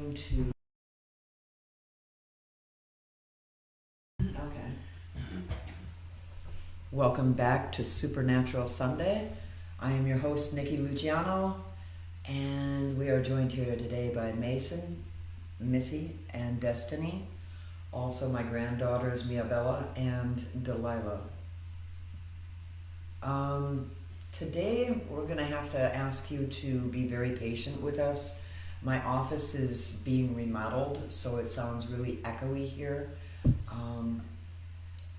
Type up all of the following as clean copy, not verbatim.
going to. Okay. Welcome back to Supernatural Sunday. I am your host, Nikki Luciano, and we are joined here today by Mason, Missy, and Destiny. Also, my granddaughters, Belle and Delilah. Today, we're going to have to ask you to be very patient with us. My office is being remodeled, so it sounds really echoey here.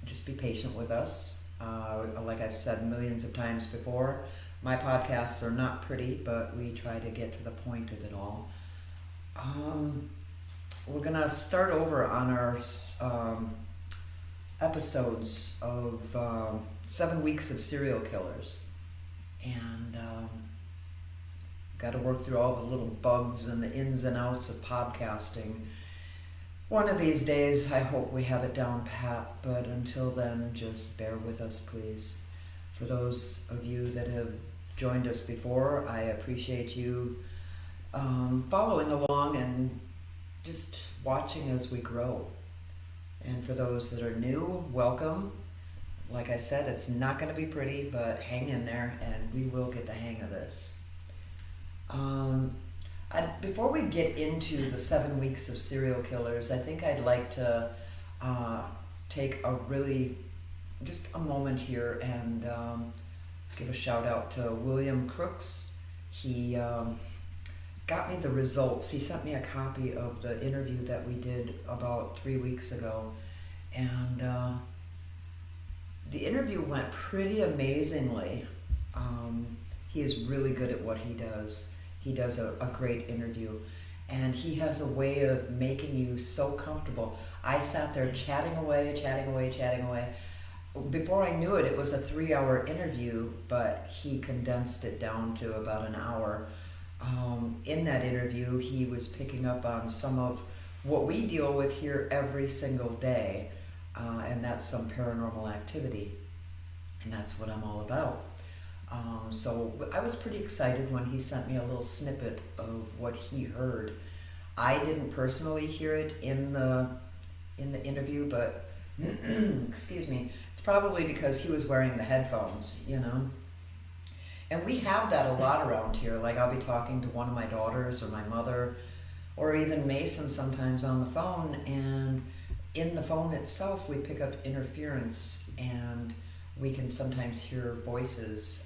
Just be patient with us. Like I've said millions of times before, my podcasts are not pretty, but we try to get to the point of it all. We're going to start over on our episodes of 7 weeks of serial killers. And got to work through all the little bugs and the ins and outs of podcasting. One of these days, I hope we have it down pat, but until then, just bear with us, please. For those of you that have joined us before, I appreciate you following along and just watching as we grow. And for those that are new, welcome. Like I said, it's not going to be pretty, but hang in there and we will get the hang of this. Before we get into the 7 weeks of serial killers, I think I'd like to take just a moment here and give a shout out to William Crooks. He got me the results. He sent me a copy of the interview that we did about 3 weeks ago. And the interview went pretty amazingly. He is really good at what he does. He does a great interview. And he has a way of making you so comfortable. I sat there chatting away. Before I knew it, it was a 3-hour interview, but he condensed it down to about an hour. In that interview, he was picking up on some of what we deal with here every single day, and that's some paranormal activity, and that's what I'm all about. So I was pretty excited when he sent me a little snippet of what he heard. I didn't personally hear it in the interview, but excuse me, it's probably because he was wearing the headphones, you know. And we have that a lot around here. Like I'll be talking to one of my daughters or my mother or even Mason sometimes on the phone, and in the phone itself we pick up interference and we can sometimes hear voices.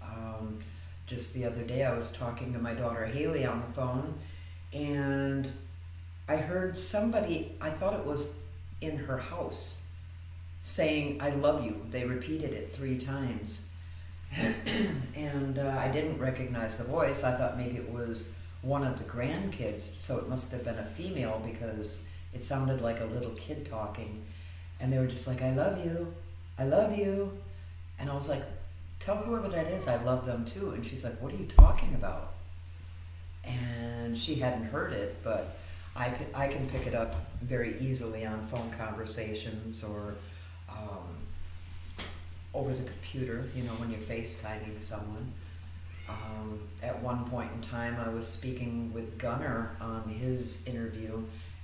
Just the other day I was talking to my daughter Haley on the phone and I heard somebody, I thought it was in her house, saying, "I love you." They repeated it 3 times. And I didn't recognize the voice. I thought maybe it was one of the grandkids, so it must have been a female because it sounded like a little kid talking. And they were just like, "I love you, I love you." And I was like, "Tell whoever that is I love them too." And she's like, "What are you talking about?" And she hadn't heard it, but I can pick it up very easily on phone conversations or over the computer, you know, when you're FaceTiming someone. At one point in time, I was speaking with Gunner on his interview,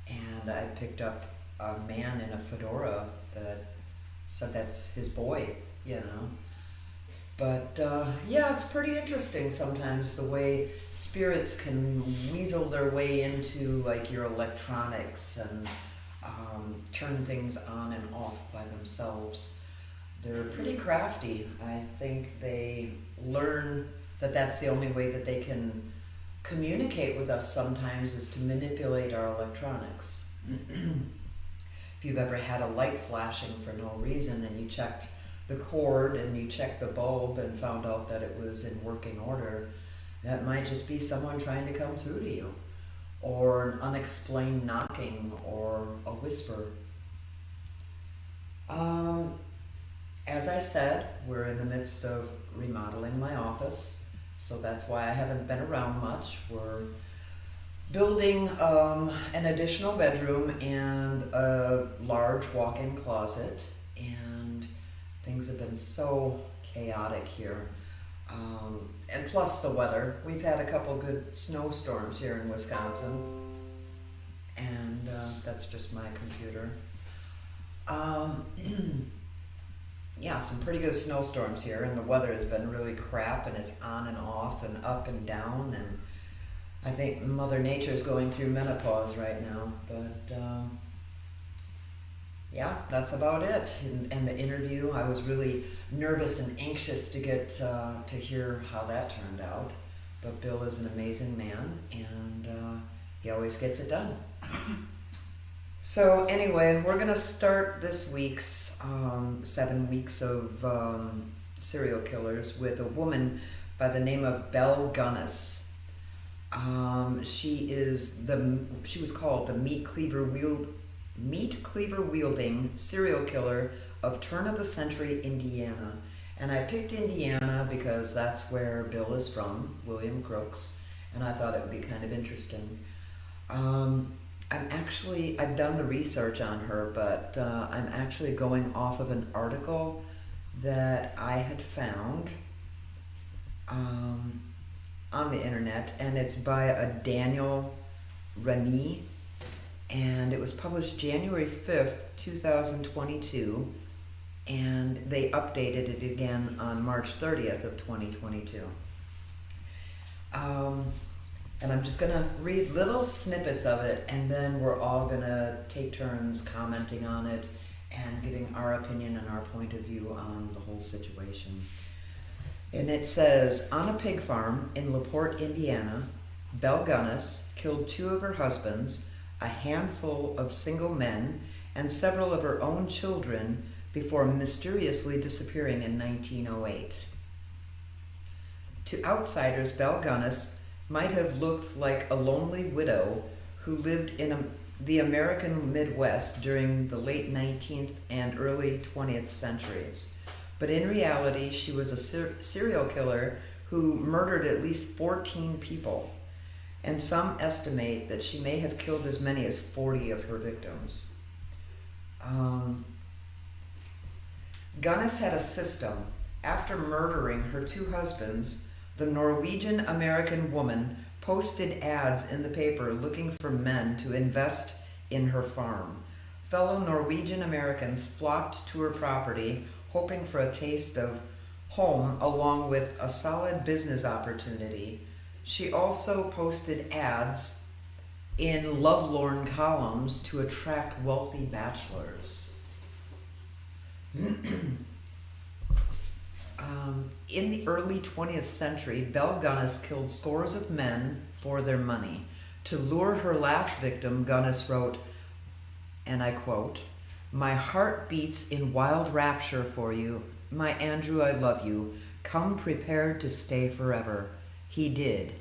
and I picked up a man in a fedora that said that's his boy, you know. But yeah, it's pretty interesting sometimes the way spirits can weasel their way into like your electronics and turn things on and off by themselves. They're pretty crafty. I think they learn that that's the only way that they can communicate with us sometimes is to manipulate our electronics. If you've ever had a light flashing for no reason and you checked the cord and you checked the bulb and found out that it was in working order, that might just be someone trying to come through to you, or an unexplained knocking or a whisper. As I said, we're in the midst of remodeling my office, so that's why I haven't been around much. We're building an additional bedroom and a large walk-in closet, and things have been so chaotic here. And plus the weather. We've had a couple good snowstorms here in Wisconsin. That's just my computer. Yeah, some pretty good snowstorms here, and the weather has been really crap, and it's on and off and up and down, and I think Mother Nature is going through menopause right now, but yeah, that's about it. And the interview, I was really nervous and anxious to get to hear how that turned out, but Bill is an amazing man, and he always gets it done. So anyway, we're going to start this week's 7 weeks of serial killers with a woman by the name of Belle Gunness. She was called the meat cleaver wielding serial killer of turn of the century Indiana. And I picked Indiana because that's where Bill is from, William Crooks, and I thought it would be kind of interesting. I've done the research on her, but I'm actually going off of an article that I had found on the internet, and it's by a Daniel Rennie, and it was published January 5th, 2022, and they updated it again on March 30th of 2022. And I'm just going to read little snippets of it, and then we're all going to take turns commenting on it and giving our opinion and our point of view on the whole situation. And it says, on a pig farm in LaPorte, Indiana, Belle Gunness killed 2 of her husbands, a handful of single men, and several of her own children before mysteriously disappearing in 1908. To outsiders, Belle Gunness might have looked like a lonely widow who lived in the American Midwest during the late 19th and early 20th centuries. But in reality, she was a serial killer who murdered at least 14 people, and some estimate that she may have killed as many as 40 of her victims. Gunness had a system. After murdering her 2 husbands, the Norwegian-American woman posted ads in the paper looking for men to invest in her farm. Fellow Norwegian Americans flocked to her property, hoping for a taste of home along with a solid business opportunity. She also posted ads in lovelorn columns to attract wealthy bachelors. In the early 20th century, Belle Gunness killed scores of men for their money. To lure her last victim, Gunness wrote, and I quote, "My heart beats in wild rapture for you. My Andrew, I love you. Come prepared to stay forever." He did,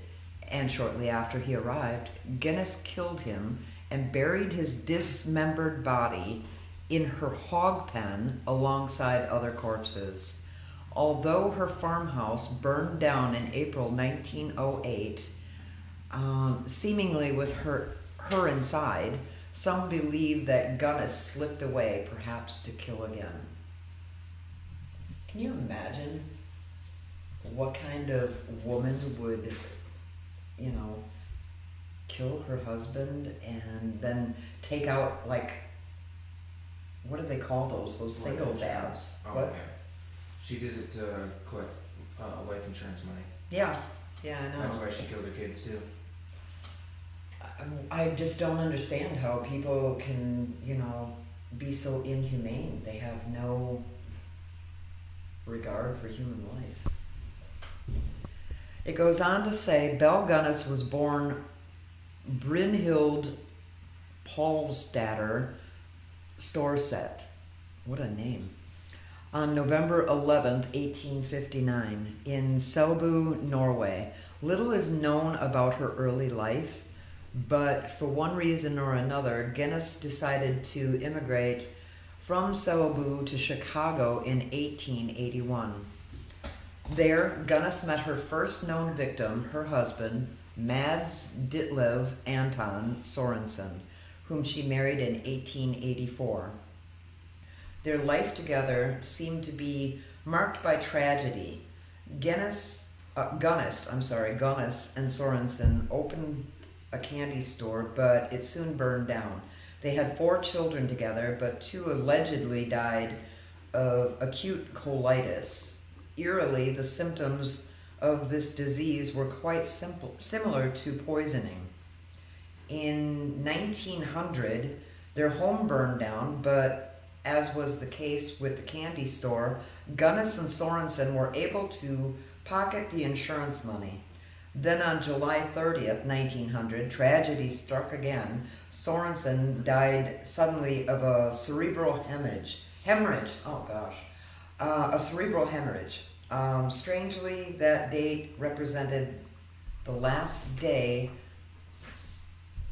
and shortly after he arrived, Gunness killed him and buried his dismembered body in her hog pen alongside other corpses. Although her farmhouse burned down in April 1908, seemingly with her inside, some believe that Gunness slipped away, perhaps to kill again. Can you imagine what kind of woman would, kill her husband and then take out, what do they call those singles ads? Oh, What? okay. She did it to collect life insurance money. Yeah, I know. That's why she killed her kids too. I just don't understand how people can, be so inhumane. They have no regard for human life. It goes on to say, Belle Gunness was born Brynhild Paulsdatter Storset. What a name. On November 11th, 1859, in Selbu, Norway. Little is known about her early life, but for one reason or another, Gunness decided to immigrate from Selbu to Chicago in 1881. There, Gunness met her first known victim, her husband, Mads Ditlev Anton Sorensen, whom she married in 1884. Their life together seemed to be marked by tragedy. Gunness and Sorensen opened a candy store, but it soon burned down. They had 4 children together, but 2 allegedly died of acute colitis. Eerily, the symptoms of this disease were quite similar to poisoning. In 1900, their home burned down, but as was the case with the candy store, Gunness and Sorensen were able to pocket the insurance money. Then on July 30th, 1900, tragedy struck again. Sorensen died suddenly of a cerebral hemorrhage. A cerebral hemorrhage. Strangely, that date represented the last day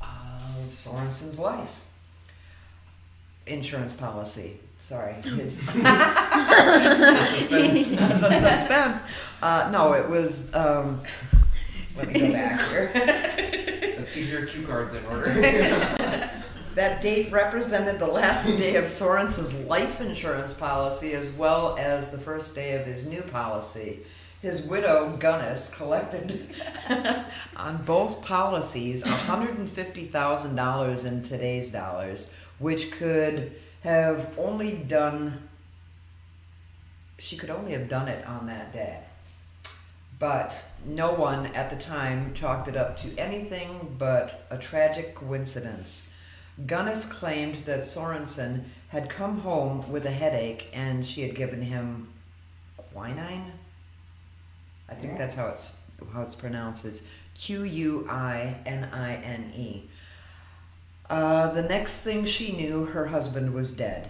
of Sorensen's life. Insurance policy. Sorry. His The suspense. the suspense. No, it was. Let me go back here. Let's keep your cue cards in order. That date represented the last day of Sorensen's life insurance policy as well as the first day of his new policy. His widow, Gunness, collected on both policies $150,000 in today's dollars, which could have only done, she could only have done it on that day. But no one at the time chalked it up to anything but a tragic coincidence. Gunness claimed that Sorensen had come home with a headache and she had given him quinine. I think that's how it's pronounced. It's Quinine. The next thing she knew, her husband was dead.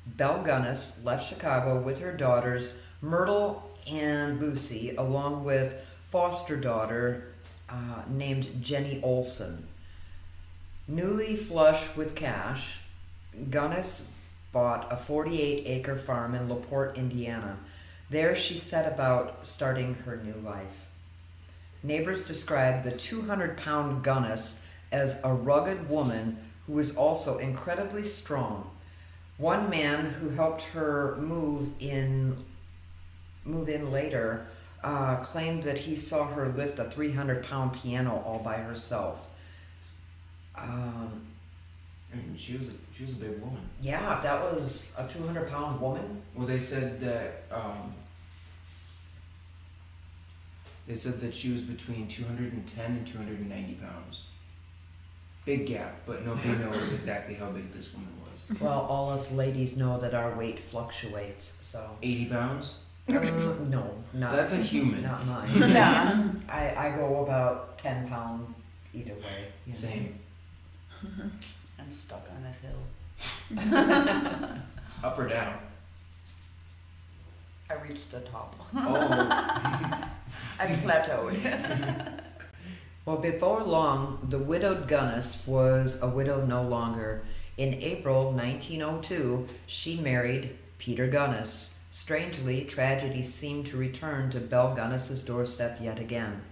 Belle Gunness left Chicago with her daughters Myrtle and Lucy, along with foster daughter named Jenny Olson. Newly flush with cash, Gunness bought a 48-acre farm in LaPorte, Indiana. There she set about starting her new life. Neighbors described the 200-pound Gunness as a rugged woman who was also incredibly strong. One man who helped her move in later claimed that he saw her lift a 300-pound piano all by herself. And she was a big woman. Yeah, that was a 200-pound woman. Well, they said that she was between 210 and 290 pounds. Big gap, but nobody knows exactly how big this woman was. Well, all us ladies know that our weight fluctuates, so. 80 pounds? No, not. That's a human. Not mine. Yeah. I go about 10 pound either way. You know. Same. I'm stuck on this hill. Up or down? I reached the top. Oh. I plateaued. Well, before long, the widowed Gunness was a widow no longer. In April 1902, she married Peter Gunness. Strangely, tragedy seemed to return to Belle Gunness's doorstep yet again.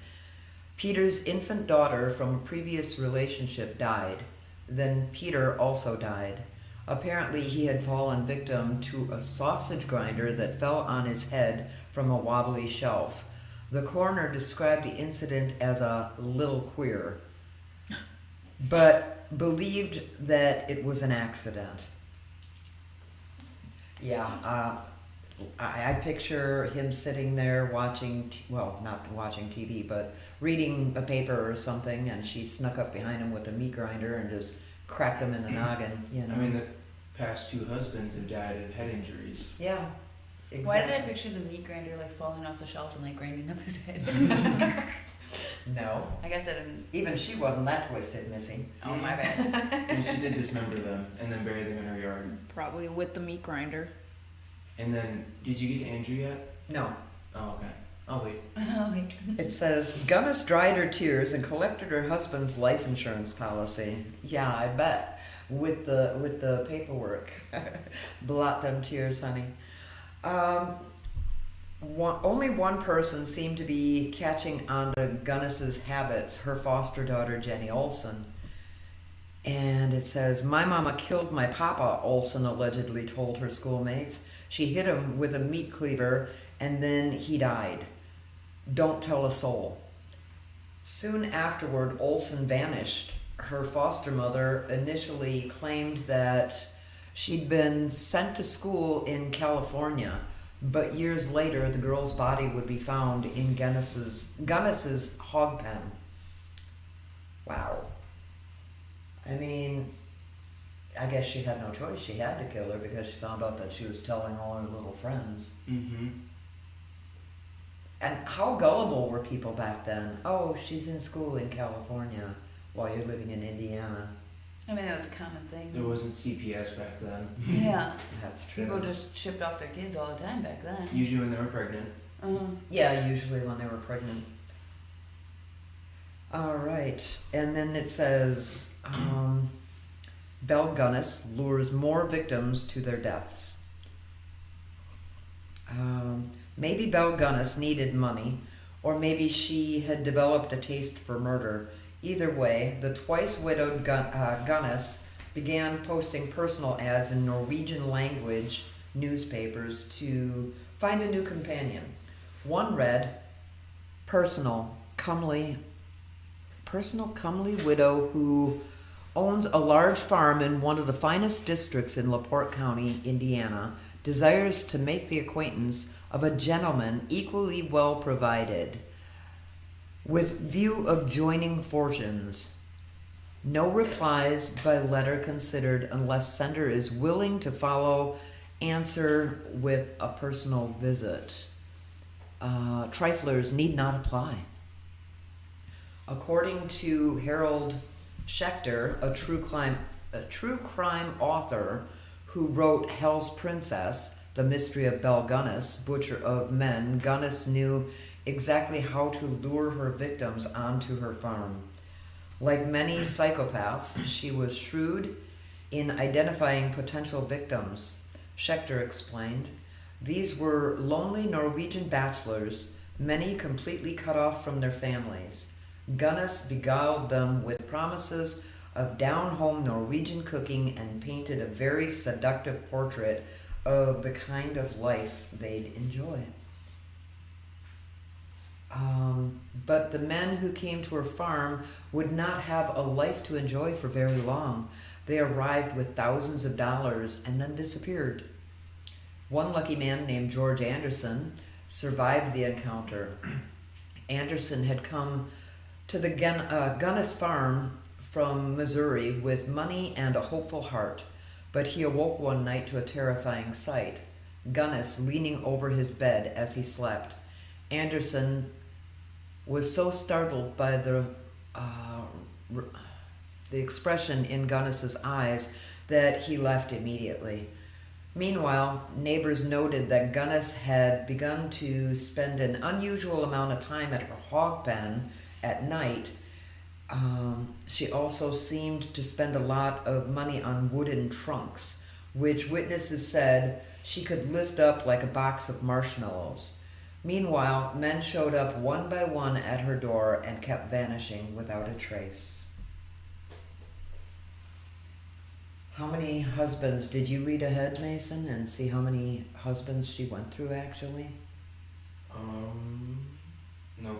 Peter's infant daughter from a previous relationship died. Then Peter also died. Apparently, he had fallen victim to a sausage grinder that fell on his head from a wobbly shelf. The coroner described the incident as a little queer, but believed that it was an accident. Yeah, I picture him sitting there watching, not watching TV, but reading a paper or something, and she snuck up behind him with a meat grinder and just cracked him in the noggin, you know. I mean, the past 2 husbands have died of head injuries. Yeah, exactly. Why did I picture the meat grinder like falling off the shelf and like grinding up his head? No. I guess I didn't. Even she wasn't that twisted, Missy. Oh, my bad. And she did dismember them and then bury them in her yard. Probably with the meat grinder. And then, did you get to Andrew yet? No. Oh, okay. I'll wait. Oh, wait. It says, Gunness dried her tears and collected her husband's life insurance policy. Yeah, I bet. With the paperwork. Blot them tears, honey. Only one person seemed to be catching on to Gunness's habits, her foster daughter, Jenny Olson. And it says, my mama killed my papa, Olson allegedly told her schoolmates. She hit him with a meat cleaver, and then he died. Don't tell a soul. Soon afterward, Olson vanished. her foster mother initially claimed that she'd been sent to school in California, but years later the girl's body would be found in Gunness's hog pen. Wow. I mean, I guess she had no choice. She had to kill her because she found out that she was telling all her little friends. Mm-hmm. And how gullible were people back then? Oh, she's in school in California while you're living in Indiana. I mean, that was a common thing. There wasn't CPS back then. Yeah. That's true. People just shipped off their kids all the time back then. Usually when they were pregnant. Yeah, usually when they were pregnant. All right. And then it says, Belle Gunness lures more victims to their deaths. Maybe Belle Gunness needed money, or maybe she had developed a taste for murder. Either way, the twice-widowed Gunness began posting personal ads in Norwegian language newspapers to find a new companion. One read, personal, comely widow who owns a large farm in one of the finest districts in LaPorte County, Indiana, desires to make the acquaintance of a gentleman equally well provided, with view of joining fortunes. No replies by letter considered unless sender is willing to follow answer with a personal visit. Triflers need not apply. According to Harold Schechter, a true crime author who wrote Hell's Princess, The Mystery of Belle Gunness, Butcher of Men, Gunness knew exactly how to lure her victims onto her farm. Like many psychopaths, she was shrewd in identifying potential victims. Schechter explained, these were lonely Norwegian bachelors, many completely cut off from their families. Gunness beguiled them with promises of down-home Norwegian cooking and painted a very seductive portrait of the kind of life they'd enjoy. But the men who came to her farm would not have a life to enjoy for very long. They arrived with thousands of dollars and then disappeared. One lucky man named George Anderson survived the encounter. Anderson had come to the Gunness farm from Missouri with money and a hopeful heart, but he awoke one night to a terrifying sight. Gunness leaning over his bed as he slept. Anderson was so startled by the expression in Gunness's eyes that he left immediately. Meanwhile, neighbors noted that Gunness had begun to spend an unusual amount of time at her hog pen at night. She also seemed to spend a lot of money on wooden trunks, which witnesses said she could lift up like a box of marshmallows. Meanwhile, men showed up one by one at her door and kept vanishing without a trace. How many husbands, did you read ahead, Mason, and see how many husbands she went through actually? No.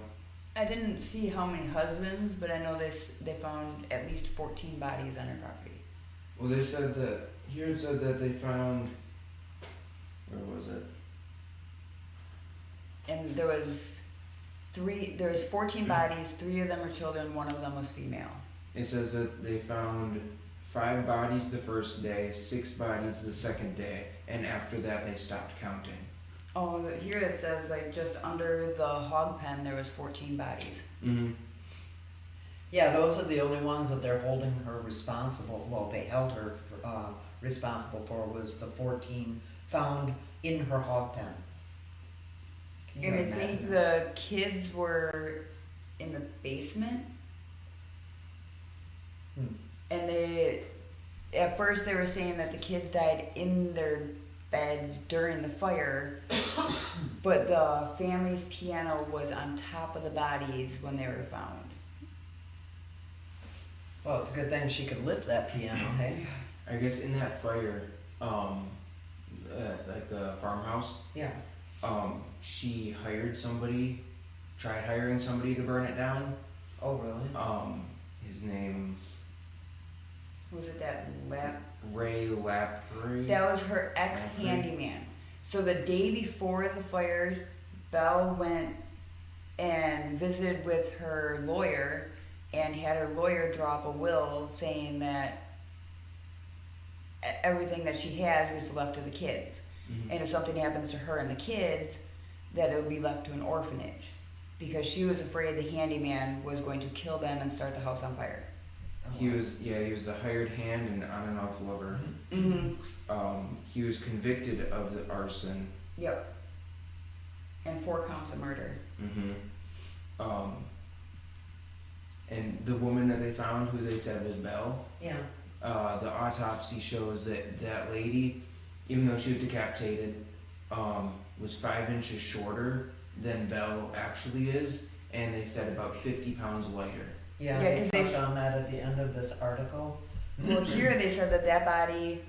I didn't see how many husbands, but I know they found at least 14 bodies on her property. Well, they said that, here it said that they found, where was it? And there was 14 bodies, 3 of them were children, 1 of them was female. It says that they found 5 bodies the first day, 6 bodies the second day, and after that they stopped counting. Oh, here it says like just under the hog pen there was 14 bodies. Mm-hmm. Yeah, those are the only ones that they're holding her responsible. Well, they held her responsible for was the 14 found in her hog pen. Can you And I imagine think that? the kids were in the basement. And at first they were saying that the kids died in their beds during the fire, but the family's piano was on top of the bodies when they were found. Well, it's a good thing she could lift that piano, hey? I guess in that fire, like the farmhouse, Yeah. she tried hiring somebody to burn it down. Oh, really? His name, Was it that lap? Ray Lapre. That was her ex-handyman. So the day before the fires, Belle went and visited with her lawyer and had her lawyer draw up a will saying that everything that she has is left to the kids. Mhm. And if something happens to her and the kids, that it would be left to an orphanage. Because she was afraid the handyman was going to kill them and start the house on fire. He was the hired hand and on and off lover. Mm-hmm. He was convicted of the arson. Yep. And 4 counts of murder. Mm-hmm. And the woman that they found, who they said was Belle, Yeah. the autopsy shows that that lady, even though she was decapitated, was 5 inches shorter than Belle actually is, and they said about 50 pounds lighter. Yeah, Yeah, they 'cause they touched on that at the end of this article. Well, here they said that body,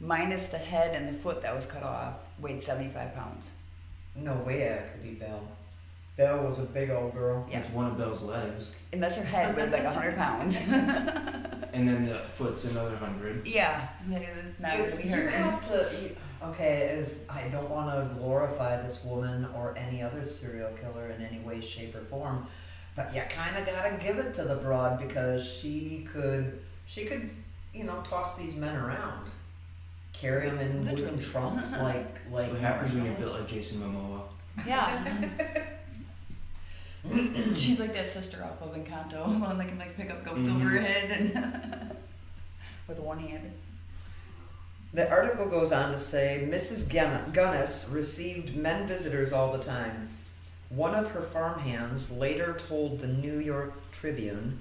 minus the head and the foot that was cut off, weighed 75 pounds. No way it could be Belle. Belle was a big old girl. Yeah. It's one of Belle's legs, Unless her head weighed like 100 pounds. and then the foot's another 100. Yeah, it's not going to be You her. have to. Okay, I don't want to glorify this woman or any other serial killer in any way, shape, or form, but you kind of gotta give it to the broad because she could, toss these men around, carry them in Literally. wooden trunks like. What happens when you're marshmallows. built like Jason Momoa? Yeah. She's like that sister off of Encanto, one that can like pick up goats over her head and with one hand. The article goes on to say Mrs. Gunness received men visitors all the time. One of her farmhands later told the New York Tribune,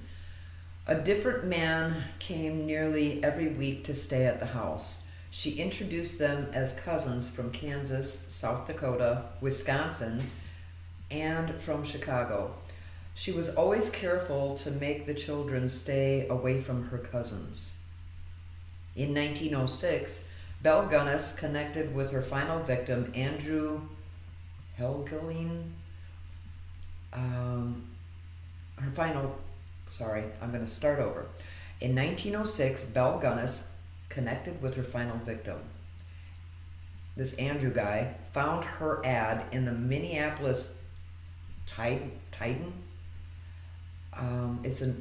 a different man came nearly every week to stay at the house. She introduced them as cousins from Kansas, South Dakota, Wisconsin, and from Chicago. She was always careful to make the children stay away from her cousins. In 1906, Belle Gunness connected with her final victim, Andrew Helgelien. I'm going to start over. In 1906, Belle Gunness connected with her final victim. This Andrew guy found her ad in the Minneapolis Titan. It's a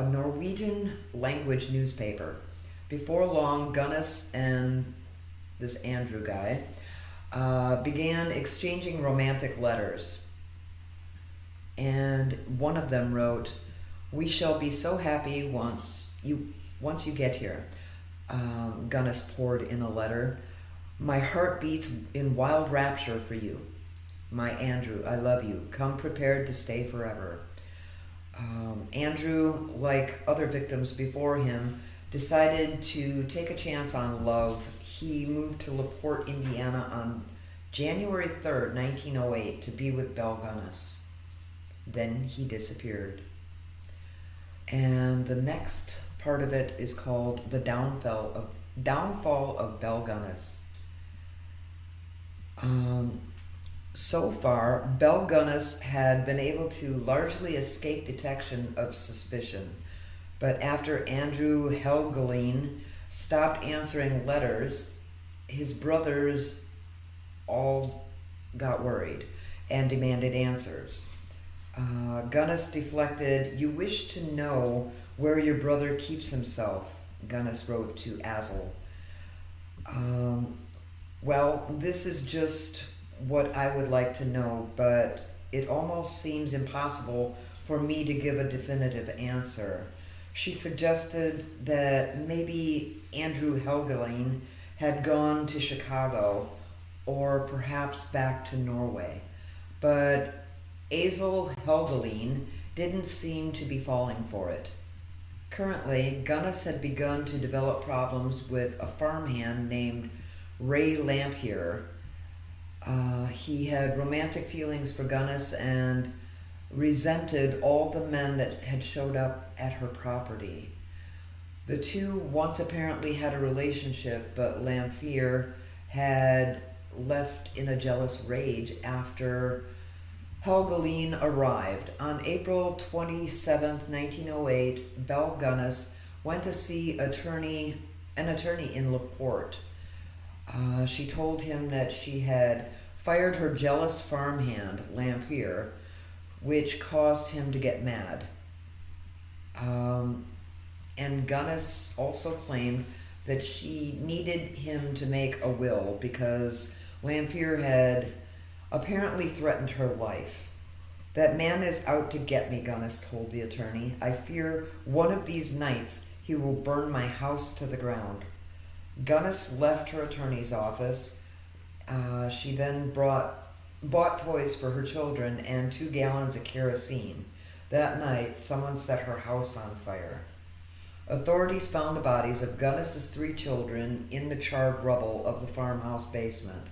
Norwegian language newspaper. Before long, Gunness and this Andrew guy began exchanging romantic letters. And one of them wrote, "We shall be so happy once you get here." Gunness poured in a letter. "My heart beats in wild rapture for you. My Andrew, I love you. Come prepared to stay forever." Andrew, like other victims before him, decided to take a chance on love. He moved to LaPorte, Indiana on January 3rd, 1908 to be with Belle Gunness. Then he disappeared. And the next part of it is called The Downfall of Belle Gunness. So far, Belle Gunness had been able to largely escape detection of suspicion. But after Andrew Helgelien stopped answering letters, his brothers all got worried and demanded answers. Gunness deflected, "You wish to know where your brother keeps himself," Gunness wrote to Azel. "Well, this is just what I would like to know, but it almost seems impossible for me to give a definitive answer." She suggested that maybe Andrew Helgelien had gone to Chicago or perhaps back to Norway. But Azel Helgelien didn't seem to be falling for it. Currently, Gunness had begun to develop problems with a farmhand named Ray Lampier. He had romantic feelings for Gunness and resented all the men that had showed up at her property. The two once apparently had a relationship, but Lampier had left in a jealous rage after Helgelien arrived. On April 27, 1908, Belle Gunness went to see an attorney in LaPorte. She told him that she had fired her jealous farmhand, Lampier, which caused him to get mad. And Gunness also claimed that she needed him to make a will because Lampier had apparently threatened her life. That man is out to get me, Gunness told the attorney. I fear one of these nights he will burn my house to the ground. Gunness left her attorney's office. She then bought toys for her children and 2 gallons of kerosene. That night, someone set her house on fire. Authorities found the bodies of Gunness's 3 children in the charred rubble of the farmhouse basement.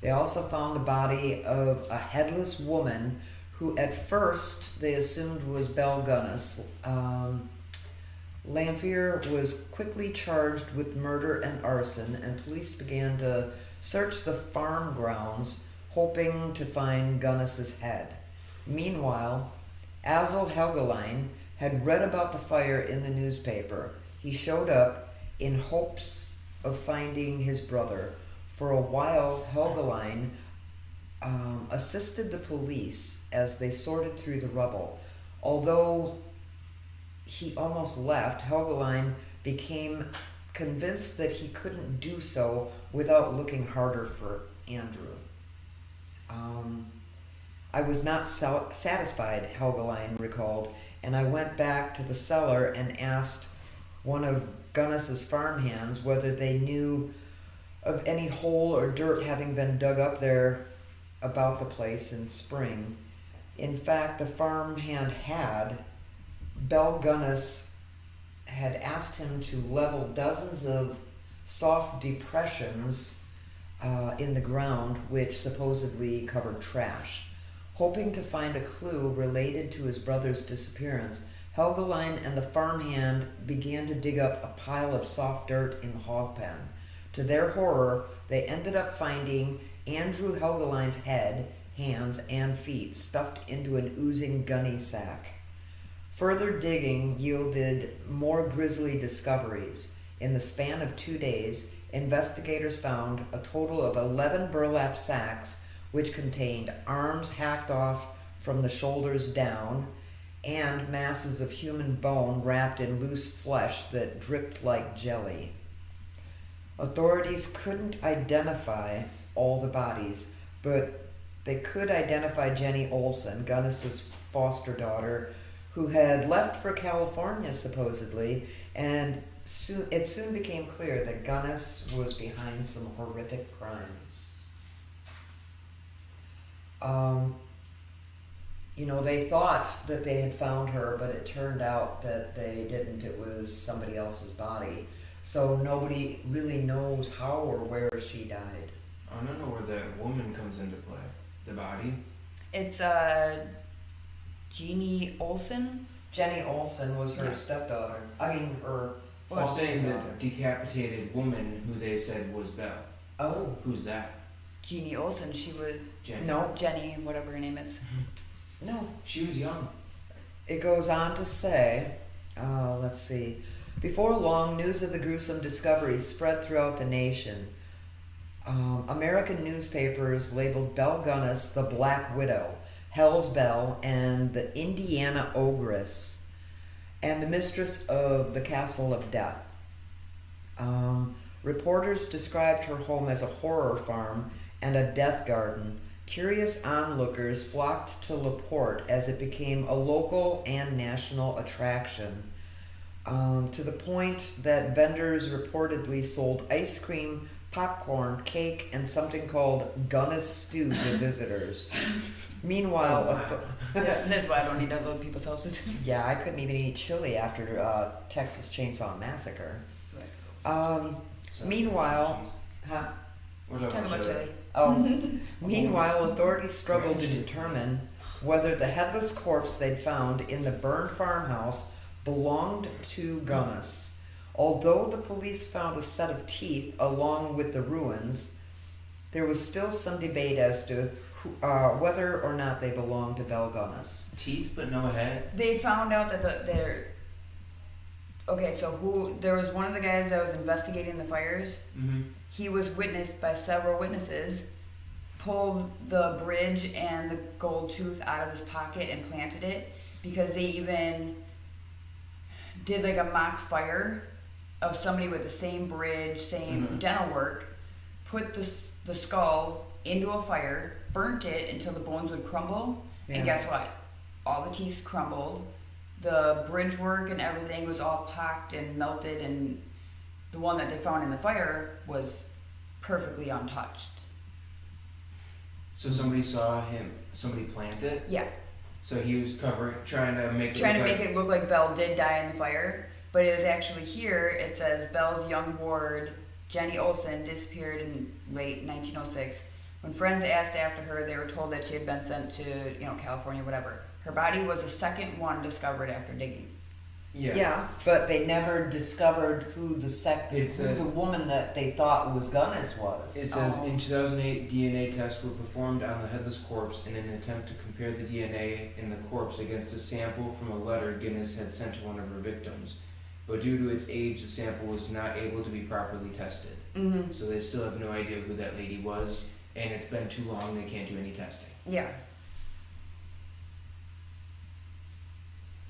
They also found the body of a headless woman who at first they assumed was Belle Gunness. Lampier was quickly charged with murder and arson, and police began to search the farm grounds, hoping to find Gunness's head. Meanwhile, Azel Helgeline had read about the fire in the newspaper. He showed up in hopes of finding his brother. For a while, Helgeline assisted the police as they sorted through the rubble. Although he almost left, Helgeline became convinced that he couldn't do so without looking harder for Andrew. I was not satisfied, Helgeline recalled, and I went back to the cellar and asked one of Gunness's farmhands whether they knew of any hole or dirt having been dug up there about the place in spring. In fact, the farmhand had. Belle Gunness had asked him to level dozens of soft depressions in the ground which supposedly covered trash. Hoping to find a clue related to his brother's disappearance, Helgeline and the farmhand began to dig up a pile of soft dirt in the hog pen. To their horror, they ended up finding Andrew Helgeline's head, hands, and feet stuffed into an oozing gunny sack. Further digging yielded more grisly discoveries. In the span of 2 days, investigators found a total of 11 burlap sacks which contained arms hacked off from the shoulders down and masses of human bone wrapped in loose flesh that dripped like jelly. Authorities couldn't identify all the bodies, but they could identify Jenny Olson, Gunness's foster daughter, who had left for California supposedly, and it soon became clear that Gunness was behind some horrific crimes. They thought that they had found her, but it turned out that they didn't. It was somebody else's body. So nobody really knows how or where she died. I don't know where the woman comes into play. The body? It's Jeannie Olsen. Jenny Olson was her stepdaughter. I mean, her I'm foster saying the daughter. decapitated woman who they said was Belle. Oh. Who's that? Jeannie Olsen. She was Jenny. No. Jenny, whatever her name is. No. She was young. It goes on to say, let's see. Before long, news of the gruesome discoveries spread throughout the nation. American newspapers labeled Belle Gunness the Black Widow, Hell's Belle, and the Indiana Ogress, and the mistress of the Castle of Death. Reporters described her home as a horror farm and a death garden. Curious onlookers flocked to LaPorte as it became a local and national attraction, to the point that vendors reportedly sold ice cream, popcorn, cake, and something called Gunness stew to visitors. Meanwhile, That's why I don't need to go to people's houses. yeah, I couldn't even eat chili after Texas Chainsaw Massacre. Meanwhile, huh? We're Talking about chili. Oh, meanwhile, authorities struggled to determine whether the headless corpse they'd found in the burned farmhouse belonged to Gunness. Although the police found a set of teeth along with the ruins, there was still some debate as to whether or not they belonged to Belle Gunness. Teeth but no head? They found out that their Okay, so there was one of the guys that was investigating the fires. Mm-hmm. He was witnessed by several witnesses, pulled the bridge and the gold tooth out of his pocket and planted it, because they even did like a mock fire of somebody with the same bridge, same dental work, put the skull into a fire, burnt it until the bones would crumble, and guess what? All the teeth crumbled. The bridge work and everything was all pocked and melted, and the one that they found in the fire was perfectly untouched. So somebody plant it? Yeah. So he was trying to make it look like Belle did die in the fire, but it was actually here, it says Belle's young ward, Jenny Olson, disappeared in late 1906. When friends asked after her, they were told that she had been sent to, California, whatever. Her body was the second one discovered after digging. Yeah, but they never discovered who the woman that they thought was Gunness was. It says in 2008, DNA tests were performed on the headless corpse in an attempt to compare the DNA in the corpse against a sample from a letter Gunness had sent to one of her victims. But due to its age, the sample was not able to be properly tested. Mm-hmm. So they still have no idea who that lady was, and it's been too long, they can't do any testing. Yeah.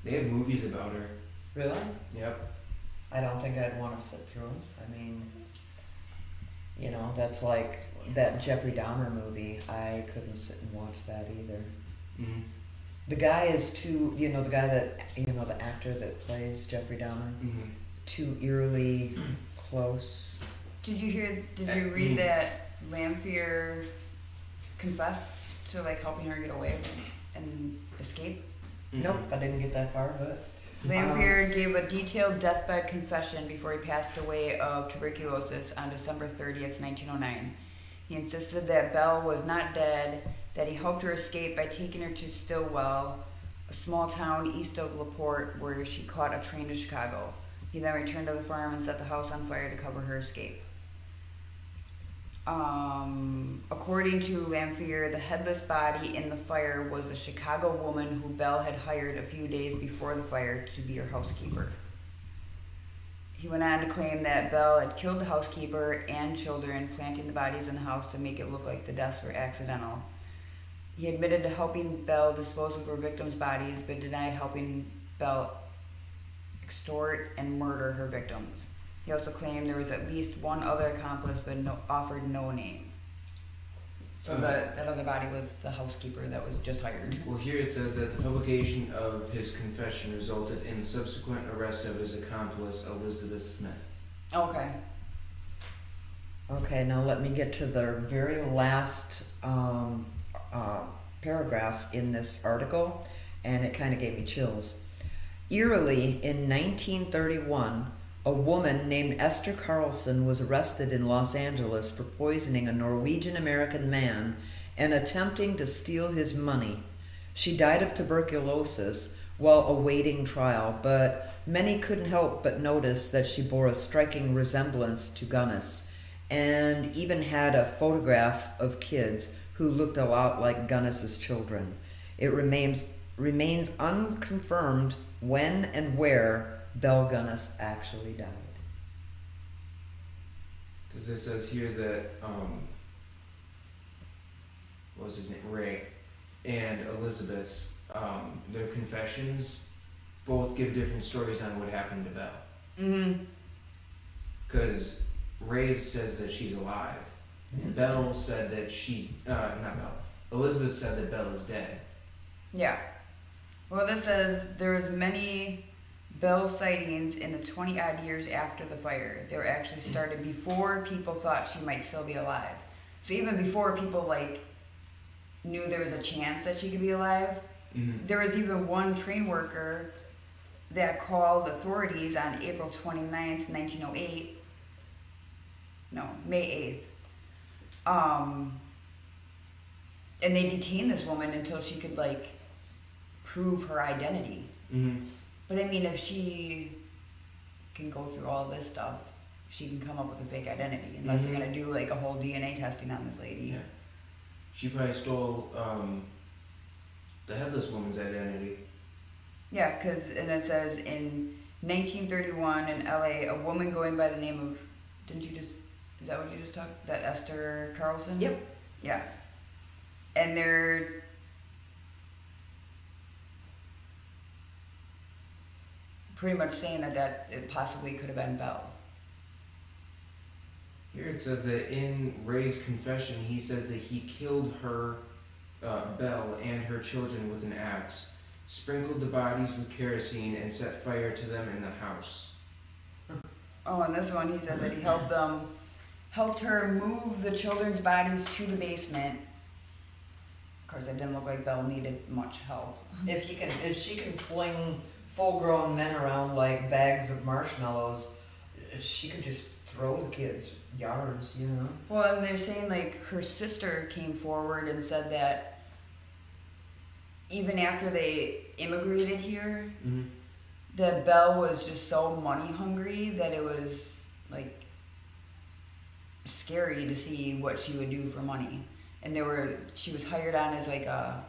They have movies about her. Really? Yep. I don't think I'd want to sit through them. I mean, that's like that Jeffrey Dahmer movie. I couldn't sit and watch that either. Mm-hmm. The guy is too, the guy that, the actor that plays Jeffrey Dahmer, too eerily close. Did you read that Lamphere confessed to helping her get away and escape? Mm-hmm. Nope, I didn't get that far, but... Lamphere gave a detailed deathbed confession before he passed away of tuberculosis on December 30th, 1909. He insisted that Belle was not dead, that he helped her escape by taking her to Stillwell, a small town east of LaPorte, where she caught a train to Chicago. He then returned to the farm and set the house on fire to cover her escape. According to Lamphere, the headless body in the fire was a Chicago woman who Belle had hired a few days before the fire to be her housekeeper. He went on to claim that Belle had killed the housekeeper and children, planting the bodies in the house to make it look like the deaths were accidental. He admitted to helping Belle dispose of her victims' bodies, but denied helping Belle extort and murder her victims. He also claimed there was at least one other accomplice, but offered no name. So that other body was the housekeeper that was just hired. Well, here it says that the publication of his confession resulted in the subsequent arrest of his accomplice, Elizabeth Smith. Okay. Okay, now let me get to the very last paragraph in this article, and it kind of gave me chills. Eerily, in 1931, a woman named Esther Carlson was arrested in Los Angeles for poisoning a Norwegian-American man and attempting to steal his money. She died of tuberculosis while awaiting trial, but many couldn't help but notice that she bore a striking resemblance to Gunness, and even had a photograph of kids who looked a lot like Gunness's children. It remains unconfirmed when and where Belle Gunness actually died. Because it says here that, what was his name? Ray and Elizabeth's, their confessions both give different stories on what happened to Belle. Mm-hmm. Because Ray says that she's alive. Belle said that she's, not Belle. Elizabeth said that Belle is dead. Yeah. Well, this says there was many Belle sightings in the 20-odd years after the fire. They were actually started before people thought she might still be alive. So even before people knew there was a chance that she could be alive, there was even one train worker that called authorities on April 29th, 1908. No, May 8th. And they detained this woman until she could prove her identity. But I mean, if she can go through all this stuff, she can come up with a fake identity, unless they're gonna do a whole DNA testing on this lady. Yeah. She probably stole the headless woman's identity. Yeah, and it says in 1931 in LA, a woman going by the name of, is that what you just talked? That Esther Carlson? Yep. Yeah. And they're pretty much saying that it possibly could have been Belle. Here it says that in Ray's confession, he says that he killed her, Belle, and her children with an axe, sprinkled the bodies with kerosene, and set fire to them in the house. Oh, and this one, he says that he helped her move the children's bodies to the basement. Of course, it didn't look like Belle needed much help. If she can fling full-grown men around like bags of marshmallows, she could just throw the kids yards, you know. Well, and they're saying like her sister came forward and said that even after they immigrated here, Mm-hmm. that Belle was just so money hungry that it was like scary to see what she would do for money. And she was hired on as like a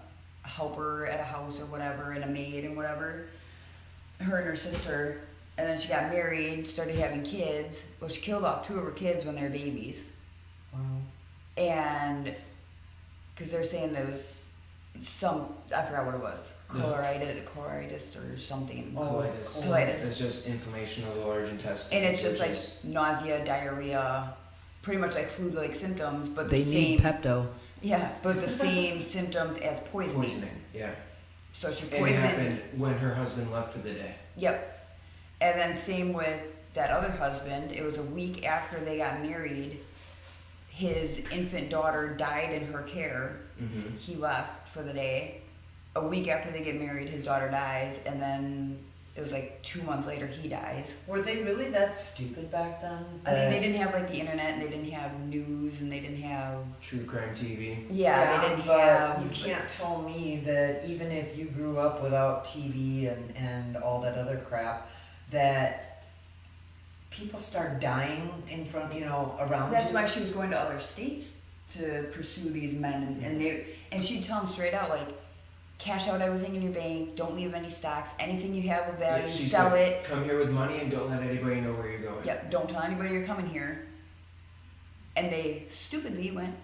helper at a house or whatever, and a maid and whatever. Her and her sister, and then she got married, started having kids. Well, she killed off 2 of her kids when they were babies. Wow. And because they're saying there was I forgot what it was, chloritis or something. Colitis. It's just inflammation of the large intestine. And it's just like nausea, diarrhea, pretty much like flu-like symptoms, but They need Pepto. Yeah, but the same symptoms as poisoning. Yeah. So she And it poisoned. happened when her husband left for the day. Yep. And then same with that other husband. It was a week after they got married. His infant daughter died in her care. Mm-hmm. He left for the day. A week after they get married, his daughter dies, and then it was like 2 months later he dies. Were they really that stupid back then? I mean, they didn't have like the internet, and they didn't have news, and they didn't have True crime TV. yeah they didn't but have. you can't tell me that even if you grew up without TV and all that other crap, that people start dying in front, around That's you. why she was going to other states to pursue these men, and she'd tell them straight out like, cash out everything in your bank, don't leave any stocks, anything you have of value, She sell said, it. Come here with money and don't let anybody know where you're going. Yep, don't tell anybody you're coming here. And they stupidly went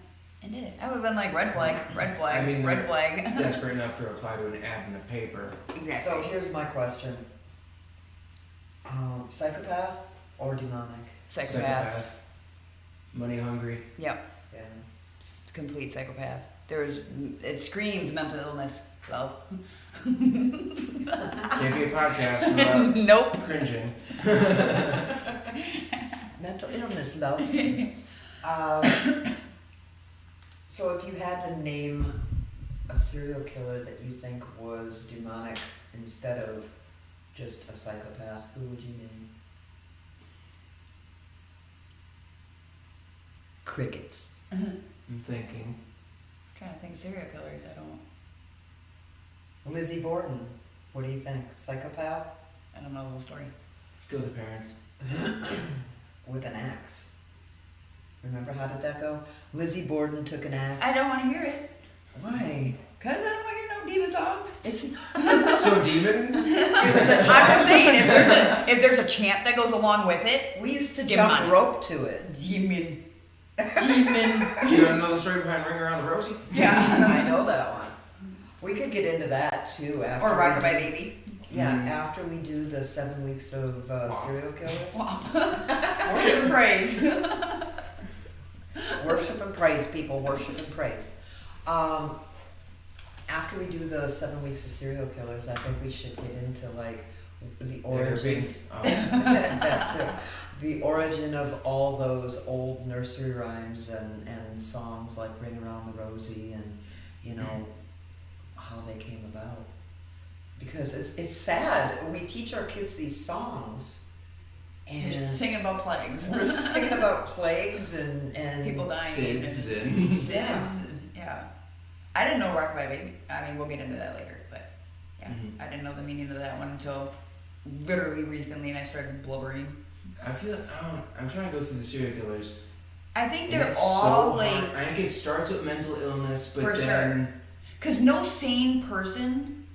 and did it. I would have been like, red flag, red flag, I mean, red flag. Desperate enough to reply to an ad in the paper. Exactly. So here's my question. Psychopath or demonic? Psychopath. Money hungry. Yep, Yeah. complete psychopath. It screams mental illness, love. Can't be a podcast without Nope. cringing. Mental illness, love. So if you had to name a serial killer that you think was demonic instead of just a psychopath, who would you name? Crickets. I'm thinking. Trying to think serial killers, I don't Lizzie Borden, what do you think? Psychopath know the whole story. Go the parents. with an axe. Remember, how did that go? Lizzie Borden took an axe. I don't want to hear it. Why? Cause I don't want to hear no demon songs. It's So demon? I'm just saying, if there's a chant that goes along with it, we used to Give jump money. rope to it. demon. Do you want to know the story behind Ring Around the Rosie? Yeah. I know that one. We could get into that too after. Or we Rockabye do- Baby. Yeah, Mm. after we do the 7 weeks of serial killers. Worship and praise. Worship and praise, people. Worship and praise. After we do the 7 weeks of serial killers, I think we should get into like the origin. Therapy. Oh. That too. The origin of all those old nursery rhymes and songs like Ring Around the Rosie and how they came about. Because it's sad. We teach our kids these songs and You're singing about plagues. we're singing about plagues and People dying. Sids and Yeah. Yeah. I didn't know Rockabye Baby. I mean, we'll get into that later, but yeah, Mhm. I didn't know the meaning of that one until literally recently, and I started blubbering. I feel I'm trying to go through the serial killers. I think and they're it's all so like, hard. I think it starts with mental illness, but For then because no sane person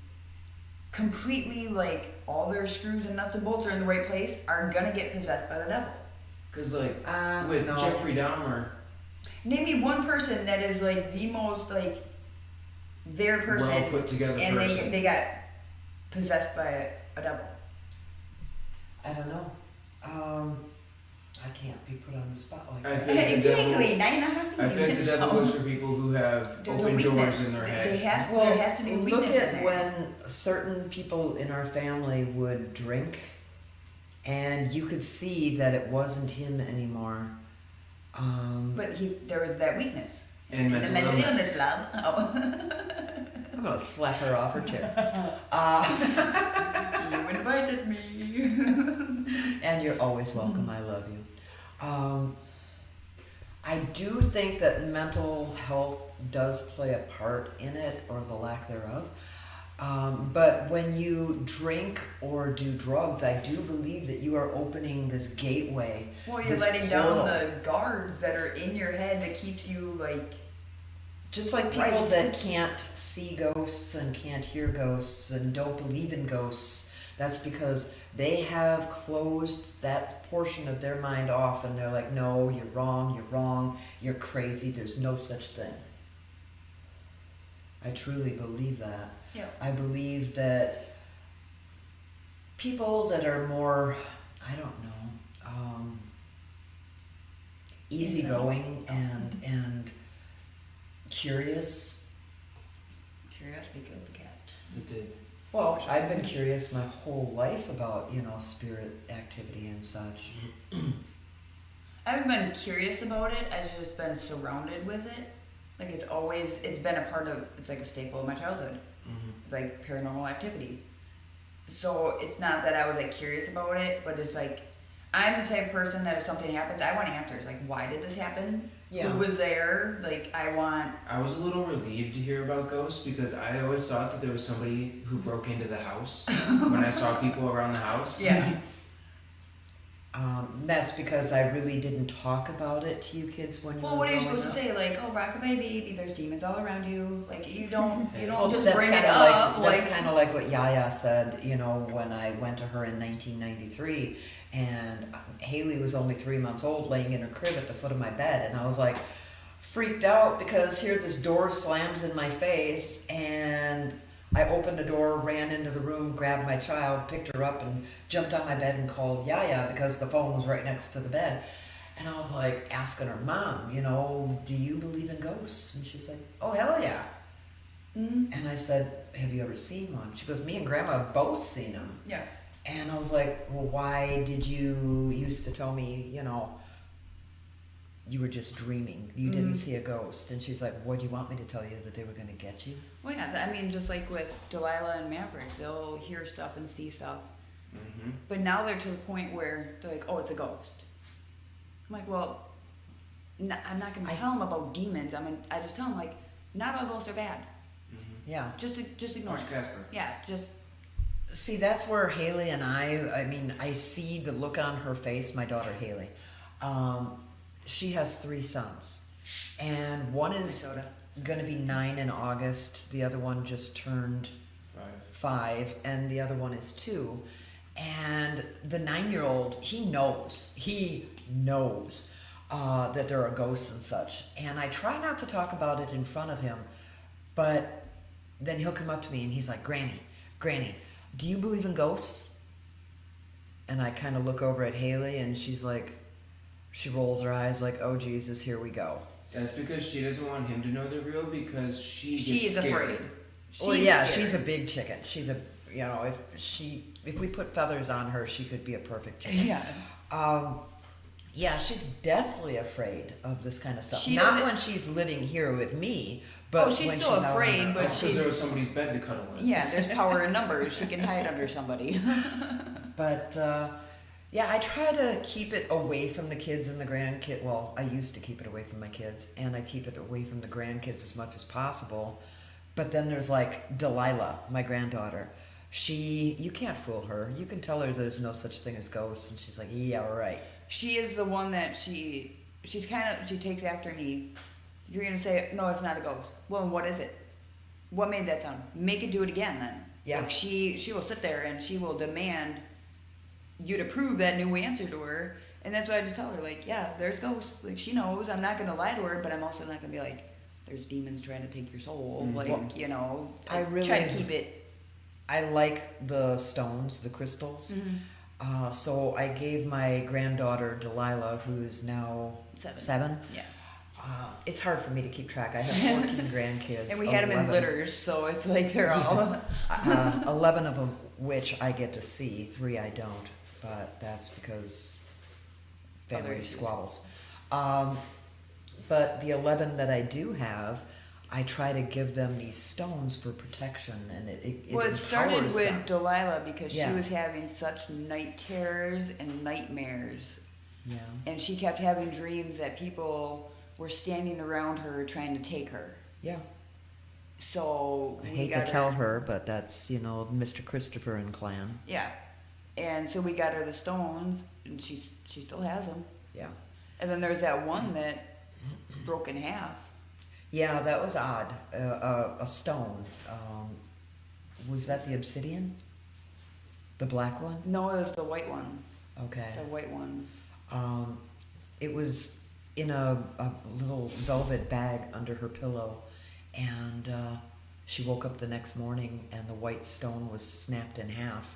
completely like all their screws and nuts and bolts are in the right place are gonna get possessed by the devil. Cause like with no. Jeffrey Dahmer, Name me one person that is like the most like their person, well put together and person. they got possessed by a devil. I don't know. I can't be put on the spot like I that. think the devil. Exactly, 9.5 I think the devil goes for people who have There's a open doors weakness. in their There head. has to be a weakness look in at there. when certain people in our family would drink, and you could see that it wasn't him anymore. But there was that weakness. And The mental mental illness. illness, love. Oh. I'm gonna slap her off her chair. You invited me. And you're always welcome. I love you. I do think that mental health does play a part in it, or the lack thereof. But when you drink or do drugs, I do believe that you are opening this gateway. Well, you're this letting portal. down the guards that are in your head that keeps you like. Just like people Right. that can't see ghosts and can't hear ghosts and don't believe in ghosts, that's because they have closed that portion of their mind off, and they're like, no, you're wrong, you're crazy, there's no such thing. I truly believe that. Yeah. I believe that people that are more, I don't know, easygoing and curious. Curiosity killed the cat. It did. Well, I've been curious my whole life about, spirit activity and such. I haven't been curious about it. I've just been surrounded with it. Like it's been a part of. It's like a staple of my childhood. Mm-hmm. It's like paranormal activity. So it's not that I was like curious about it, but it's like I'm the type of person that if something happens, I want answers. Like, why did this happen? Yeah. Who was there? Like, I want. I was a little relieved to hear about ghosts because I always thought that there was somebody who broke into the house when I saw people around the house. Yeah. That's because I really didn't talk about it to you kids when you Well, were what are you growing supposed to up. say? Like, oh, rockabye baby, there's demons all around you. Like, you don't Well, just that's bring it kinda up. That's Like, kind of like what Yaya said, when I went to her in 1993, and Haley was only 3 months old, laying in her crib at the foot of my bed, and I was like freaked out because here this door slams in my face, and I opened the door, ran into the room, grabbed my child, picked her up, and jumped on my bed and called Yaya because the phone was right next to the bed. And I was like asking her, Mom, do you believe in ghosts? And she's like, oh, hell yeah. mm, And I said, have you ever seen one? She goes, me and Grandma have both seen them. yeah. And I was like, well, why did you used to tell me, you were just dreaming. You didn't see a ghost. And she's like, what do you want me to tell you, that they were going to get you? Well, yeah. I mean, just like with Delilah and Maverick, they'll hear stuff and see stuff. Mm-hmm. But now they're to the point where they're like, oh, it's a ghost. I'm like, well, I'm not going to tell them about demons. I just tell them, like, not all ghosts are bad. Mm-hmm. Yeah. Just ignore Watch it. Casper. Yeah, just. See, that's where Haley and I see the look on her face, my daughter Haley. She has 3 sons. And one is Minnesota. going to be 9 in August. The other one just turned 5, and the other one is 2. And the 9-year-old, he knows that there are ghosts and such. And I try not to talk about it in front of him, but then he'll come up to me and he's like, Granny, do you believe in ghosts? And I kind of look over at Haley, and she's like, she rolls her eyes like, oh Jesus, here we go. That's because she doesn't want him to know they're real because she gets She is scared. afraid. Well, yeah, scared. she's a big chicken. She's a, if we put feathers on her, she could be a perfect chicken. Yeah. Yeah, she's deathly afraid of this kind of stuff. She Not doesn't- when she's living here with me, but she's when still she's out on afraid, her but own. That's because there was somebody's bed to cuddle in. Yeah, there's power in numbers. She can hide under somebody. But yeah, I try to keep it away from the kids and the grandkids. Well, I used to keep it away from my kids, and I keep it away from the grandkids as much as possible. But then there's like Delilah, my granddaughter. You can't fool her. You can tell her there's no such thing as ghosts, and she's like, yeah, right. She is the one that she takes after me. You're gonna say, no, it's not a ghost. Well, what is it? What made that sound? Make it do it again then. Yeah. Like she will sit there and she will demand you to prove that new answer to her. And that's why I just tell her, like, yeah, there's ghosts. Like, she knows. I'm not going to lie to her, but I'm also not going to be like, there's demons trying to take your soul. Like, Well, you know, I really try to keep it. I like the stones, the crystals. So I gave my granddaughter Delilah, who's now 7. Yeah. It's hard for me to keep track. I have 14 grandkids. And we had them in 11 litters, so it's like they're all. 11 of them, which I get to see. 3 I don't, but that's because family Other issues. squabbles. But the 11 that I do have, I try to give them these stones for protection, and it Well, it started empowers with them. Delilah because Yeah. she was having such night terrors and nightmares. Yeah. And she kept having dreams that people were standing around her trying to take her. Yeah. So I we hate to got tell her, but that's, Mr. Christopher and clan. Yeah. And so we got her the stones, and she still has them. Yeah. And then there's that one that broke in half. Yeah, that was odd. A stone. Was that the obsidian? The black one? No, it was the white one. Okay. The white one. It was in a little velvet bag under her pillow, and she woke up the next morning and the white stone was snapped in half.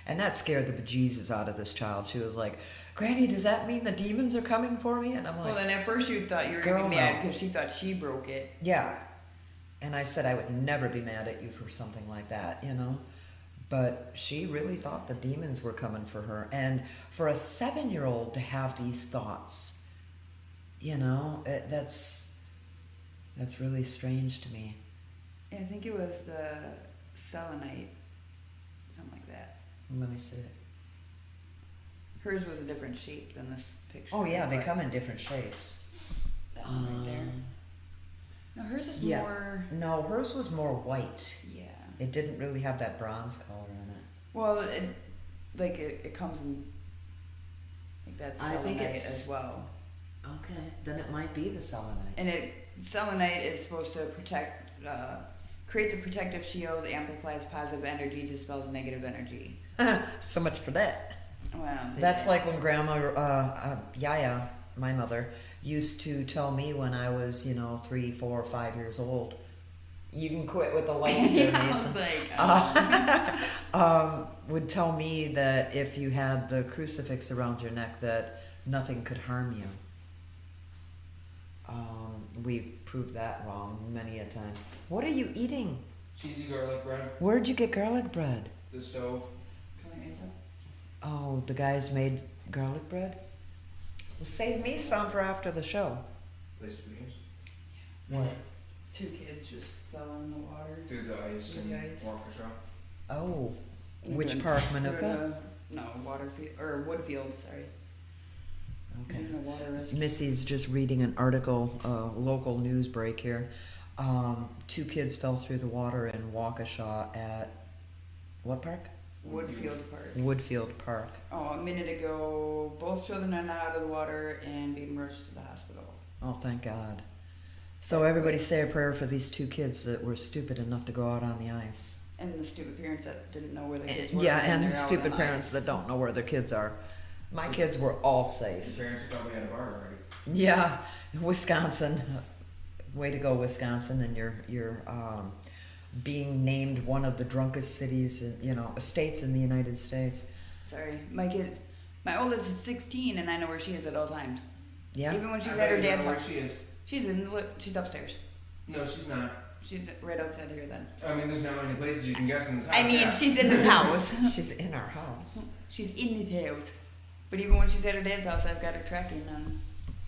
And that scared the bejesus out of this child. She was like, Granny, does that mean the demons are coming for me? And I'm like, Well, then at first you thought you were going to Girl, be mad no. because she thought she broke it. yeah. And I said I would never be mad at you for something like that, But she really thought the demons were coming for her. And for a 7-year-old to have these thoughts, that's really strange to me. I think it was the selenite, something like that. Let me see it. Hers was a different shape than this picture. Oh yeah, they but come in different shapes. that one right there. No, hers is yeah. more. No, hers was more white. Yeah. It didn't really have that bronze color in it. Well, it comes in like that I think selenite it's- as well. Okay, then it might be the selenite. And selenite is supposed to protect, creates a protective shield, amplifies positive energy, dispels negative energy. So much for that. Well, That's like when Grandma Yaya, my mother, used to tell me when I was, 3, 4, 5 years old. You can quit with the lights there, I Mason. was like, Would tell me that if you had the crucifix around your neck, that nothing could harm you. We proved that wrong many a time. What are you eating? Cheesy garlic bread, Where'd you get garlic bread? the stove. Oh, the guys made garlic bread? Well, save me some for after the show. Place of dreams. What? 2 kids just fell in the water. Through the ice Through and the ice. Waukesha. Oh, They're which doing- park, they're Manuka? No, Waterfield or Woodfield. Sorry. Okay. Doing a water rescue. Missy's just reading an article, local news break here. 2 kids fell through the water in Waukesha at what park? Woodfield Park. Woodfield Park. Oh, a minute ago, both children are now out of the water and being rushed to the hospital. Oh, thank God. So everybody say a prayer for these 2 kids that were stupid enough to go out on the ice. And the stupid parents that didn't know where their kids were. Yeah, and they're the out stupid on parents ice. that don't know where their kids are. My kids were all His safe. parents are probably at a bar already. Yeah, Wisconsin. Way to go, Wisconsin! And you're being named one of the drunkest cities, states in the United States. Sorry, my oldest is 16, and I know where she is at all times. Yeah. Even when she's I at her bet you dad's know where house. she is. She's upstairs. No, she's not. She's right outside here then. I mean, there's not many places you can guess in this house. I mean, yeah. she's in this house. She's in our house. She's in this house. But even when she's at her dad's house, I've got her tracking on.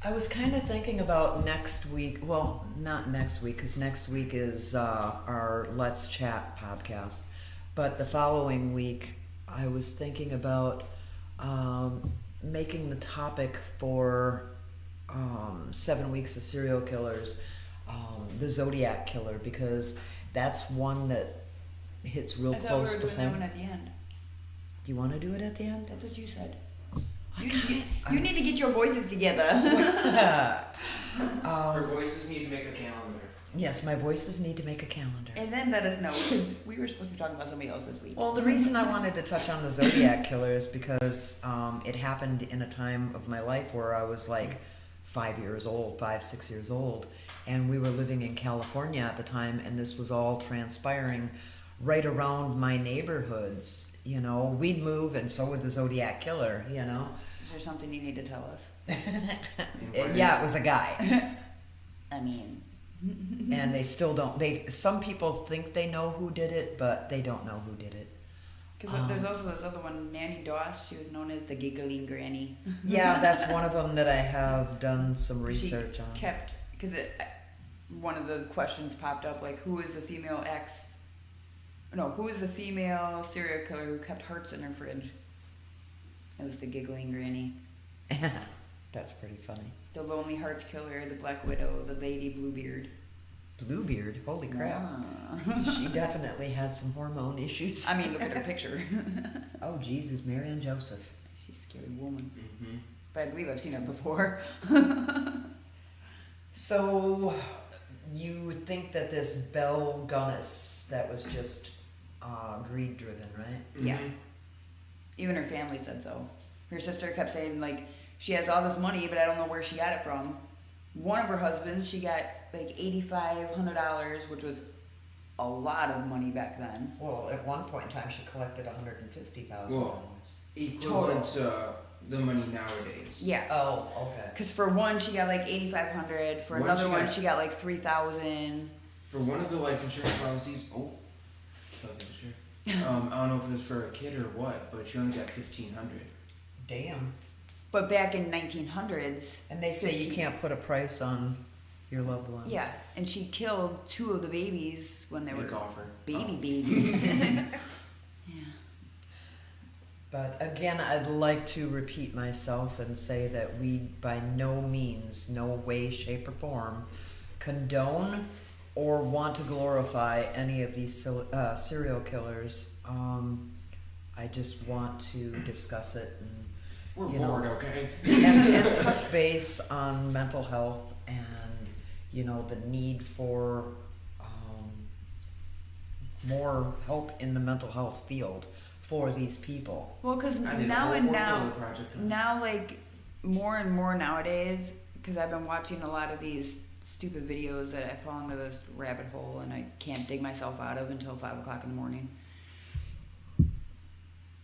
I was kind of thinking about next week. Well, not next week, because next week is our Let's Chat podcast. But the following week, I was thinking about making the topic for 7 weeks of serial killers, the Zodiac Killer, because that's one that hits real I thought close we were to doing that one home. at the end. Do you want to do it at the end? That's what you said. I You can't- need to get your voices together. Her voices need to make a calendar. Yes, my voices need to make a calendar. And then let us know, because we were supposed to be talking about somebody else this week. Well, the reason I wanted to touch on the Zodiac Killer is because it happened in a time of my life where I was like 5, 6 years old, and we were living in California at the time, and this was all transpiring right around my neighborhoods. You know, we'd move, and so would the Zodiac Killer. You know. Is there something you need to tell us? Yeah, it was a guy. I mean, And they still don't. Some people think they know who did it, but they don't know who did it. because there's also this other one, Nanny Doss. She was known as the giggling granny. Yeah, that's one of them that I have done some research on. Kept because one of the questions popped up like, who is the female who is the female serial killer who kept hearts in her fridge? It was the giggling granny. That's pretty funny. The Lonely Hearts Killer, the Black Widow, the Lady Bluebeard. Bluebeard, holy crap. She definitely had some hormone issues. I mean, look at her picture. Oh, Jesus, Mary and Joseph. She's a scary woman. Mm-hmm. But I believe I've seen her before. So, you would think that this Belle Gunness, that was just greed driven, right? Yeah. Even her family said so. Her sister kept saying, like, she has all this money, but I don't know where she got it from. One of her husbands, she got like $8,500, which was a lot of money back then. Well, at one point in time, she collected $150,000. Well, equivalent to the money nowadays. Yeah. Oh, okay. Because for one, she got like $8,500. For One another she one, got- she got like $3,000. For one of the life insurance policies, I wasn't sure. I don't know if it was for a kid or what, but she only got $1,500. Damn. But back in 1900s, And they say you can't put a price on your loved ones. yeah, and she killed 2 of the babies when they were Big offer. babies. Yeah. But again, I'd like to repeat myself and say that we by no means, no way, shape, or form condone or want to glorify any of these serial killers. I just want to discuss it and We're you know, bored, okay? and touch base on mental health and the need for more help in the mental health field for these people. Well, because I did now a and whole now, portfolio project on it. now like more and more nowadays, because I've been watching a lot of these stupid videos that I fall into this rabbit hole and I can't dig myself out of until 5 o'clock in the morning.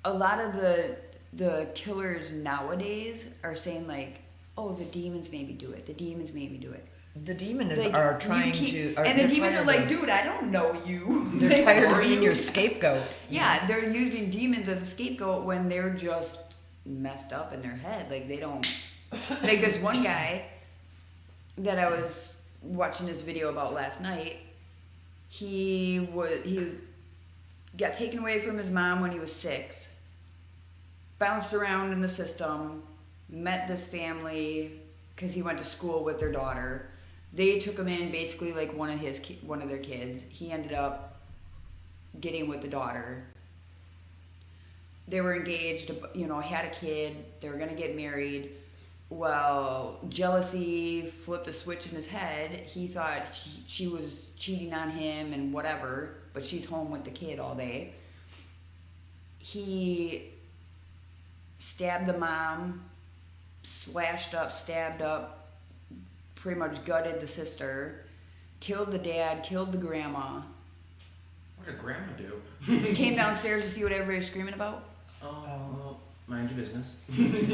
A lot of the killers nowadays are saying like, oh, the demons made me do it. The demons made me do it. The demon is Like, are you trying keep- to, and the they're demons are tired like, of- dude, I don't know you. they're tired of Are being you? your scapegoat. Yeah, they're using demons as a scapegoat when they're just messed up in their head. Like they don't. Like this one guy that I was watching this video about last night. He got taken away from his mom when he was 6. Bounced around in the system. Met this family because he went to school with their daughter. They took him in basically like one of their kids. He ended up getting with the daughter. They were engaged, had a kid. They were gonna get married. Well, jealousy flipped a switch in his head. He thought she was cheating on him and whatever, but she's home with the kid all day. He stabbed the mom, stabbed up, pretty much gutted the sister, killed the dad, killed the grandma. What did grandma do? Came downstairs to see what everybody was screaming about. Oh, well, mind your business.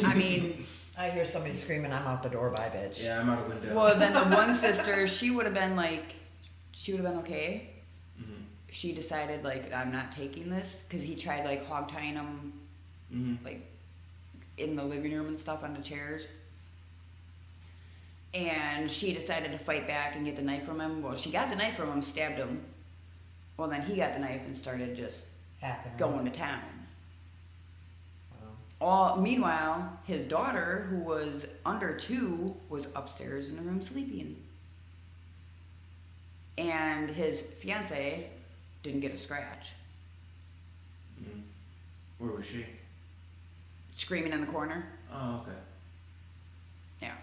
I mean, I hear somebody screaming, "I'm out the door, bye, bitch." Yeah, I'm out a window. well, then the one sister, she would have been okay. Mm-hmm. She decided, like, I'm not taking this, because he tried, like, hog tying him, Mm-hmm. like, in the living room and stuff on the chairs. And she decided to fight back and get the knife from him. Well, she got the knife from him, stabbed him. Well, then he got the knife and started just Happening. going to town. Wow. Meanwhile, his daughter, who was under 2, was upstairs in the room sleeping. And his fiance didn't get a scratch. Mm-hmm. Where was she? Screaming in the corner. Oh, okay. Yeah.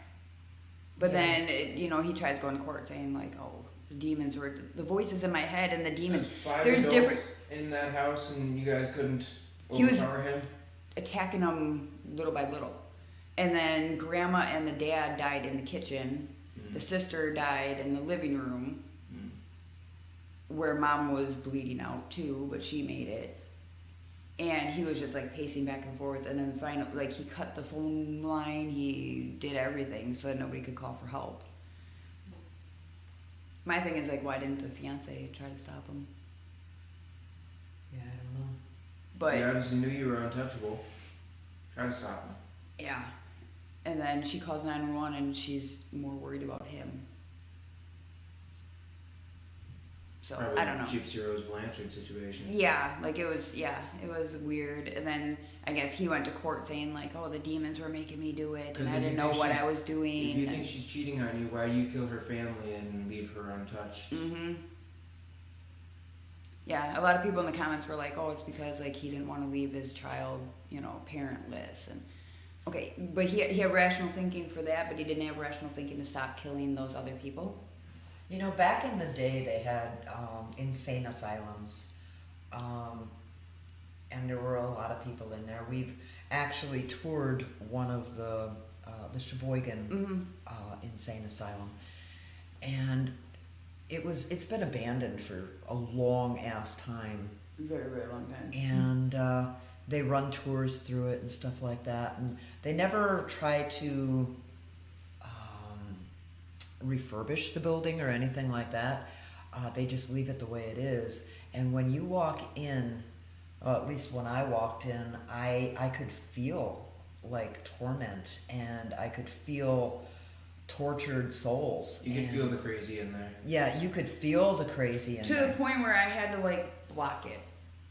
But Yeah. then, he tries going to court saying, like, oh, The demons were the voices in my head, and the demons. There's 5 There's adults different- in that house, and you guys couldn't He was- overpower him. Attacking them little by little. And then grandma and the dad died in the kitchen. The sister died in the living room where mom was bleeding out too, but she made it. And he was just like pacing back and forth, and then finally, like, he cut the phone line, he did everything so that nobody could call for help. My thing is, like, why didn't the fiance try to stop him? Yeah, I don't know. But He obviously knew you were untouchable. Try to stop him. yeah. And then she calls 911 and she's more worried about him. So Probably I don't know. Gypsy Rose Blanchard situation. Yeah, like it was weird. And then I guess he went to court saying like, oh, the demons were making me do it, 'Cause and I if you didn't know think what she's- I was doing. If you think she's cheating on you, why do you kill her family and leave her untouched? Yeah, a lot of people in the comments were like, oh, it's because like he didn't want to leave his child, parentless. And okay, but he had rational thinking for that, but he didn't have rational thinking to stop killing those other people. Back in the day, they had insane asylums, and there were a lot of people in there. We've actually toured one of the Sheboygan insane asylum, and it's been abandoned for a long ass time, Very, very long time. and they run tours through it and stuff like that, and they never try to refurbish the building or anything like that. They just leave it the way it is. And when you walk in, at least when I walked in, I could feel like torment, and I could feel tortured souls. You could And- feel the crazy in there. Yeah, you could feel the crazy in To there. the point where I had to like block it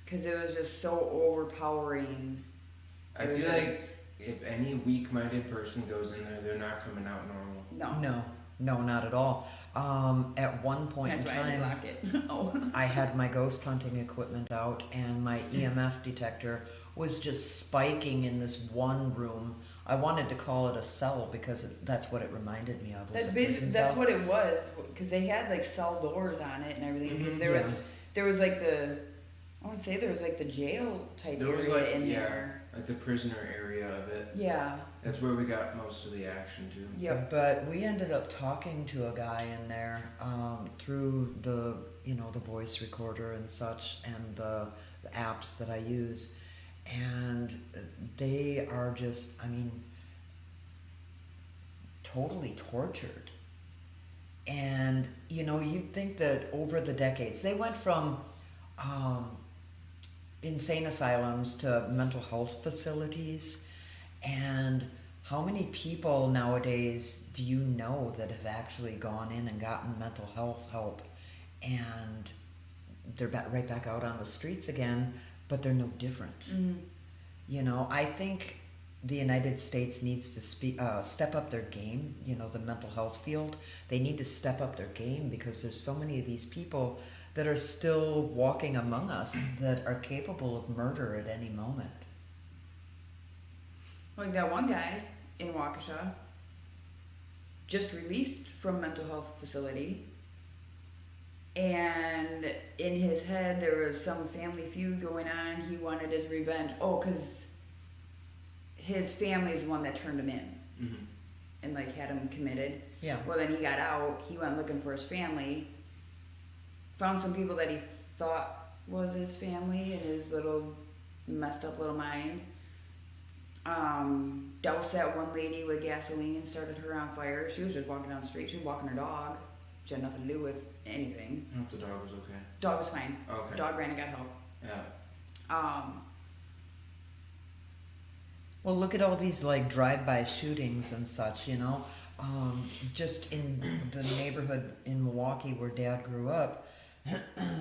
because it was just so overpowering. I It was feel just- like if any weak-minded person goes in there, they're not coming out normal. No, No, not at all. At one point that's in why I had to time, block it. Oh. I had my ghost hunting equipment out, and my EMF detector was just spiking in this one room. I wanted to call it a cell because that's what it reminded me of. Was That's a basically prison that's cell. what it was because they had like cell doors on it and everything. Because Mhm, there was like I want to say there was like the jail type There was area like, in yeah, there. like the prisoner area of it. Yeah. That's where we got most of the action too. Yep. But we ended up talking to a guy in there through the the voice recorder and such, and the apps that I use, and they are just, totally tortured. And you'd think that over the decades they went from insane asylums to mental health facilities, and how many people nowadays do you know that have actually gone in and gotten mental health help, and they're right back out on the streets again, but they're no different? I think the United States needs to step up their game, the mental health field. They need to step up their game because there's so many of these people that are still walking among us that are capable of murder at any moment. Like that one guy in Waukesha, just released from mental health facility, and in his head there was some family feud going on. He wanted his revenge. Oh, because his family's the one that turned him in and like had him committed. Yeah. Well, then he got out. He went looking for his family. Found some people that he thought was his family in his little messed up little mind. Doused that one lady with gasoline, started her on fire. She was just walking down the street. She was walking her dog. She had nothing to do with anything. I hope the dog was okay. Dog was fine. Okay. Dog ran and got help. Yeah. Well, look at all these like drive-by shootings and such, just in the neighborhood in Milwaukee where Dad grew up,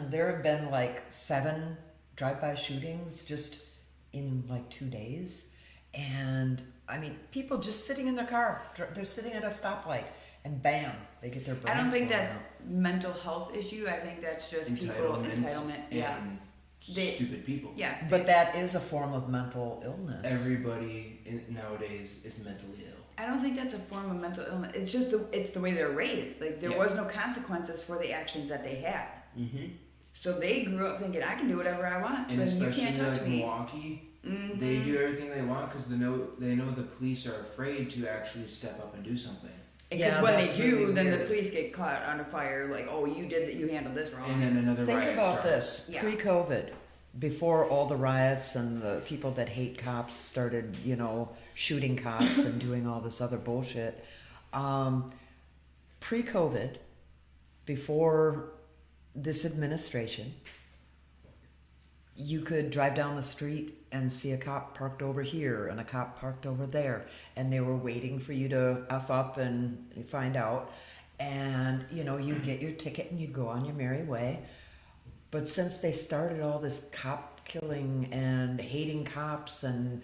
there have been like 7 drive-by shootings just in like 2 days. And people just sitting in their car, they're sitting at a stoplight, and bam, they get their brains I don't think blown that's out. mental health issue. I think that's just people entitlement. Yeah. And They- stupid people. Yeah. But that is a form of mental illness. Everybody nowadays is mentally ill. I don't think that's a form of mental illness. It's just it's the way they're raised. Like there was no consequences for the actions that they had. Mm-hmm. So they grew up thinking, I can do whatever I want, And but you especially can't touch like me. Milwaukee, Mhm. they do everything they want because they know the police are afraid to actually step up and do something. Because Yeah, when they that's do, really then the weird. police get caught under fire. Like, oh, you did that. You handled this wrong. And then another Think riot about starts. this, Yeah. pre-COVID, before all the riots and the people that hate cops started, shooting cops and doing all this other bullshit. Pre-COVID, before this administration, you could drive down the street and see a cop parked over here and a cop parked over there, and they were waiting for you to F up and find out. And, you'd get your ticket and you'd go on your merry way. But since they started all this cop killing and hating cops and,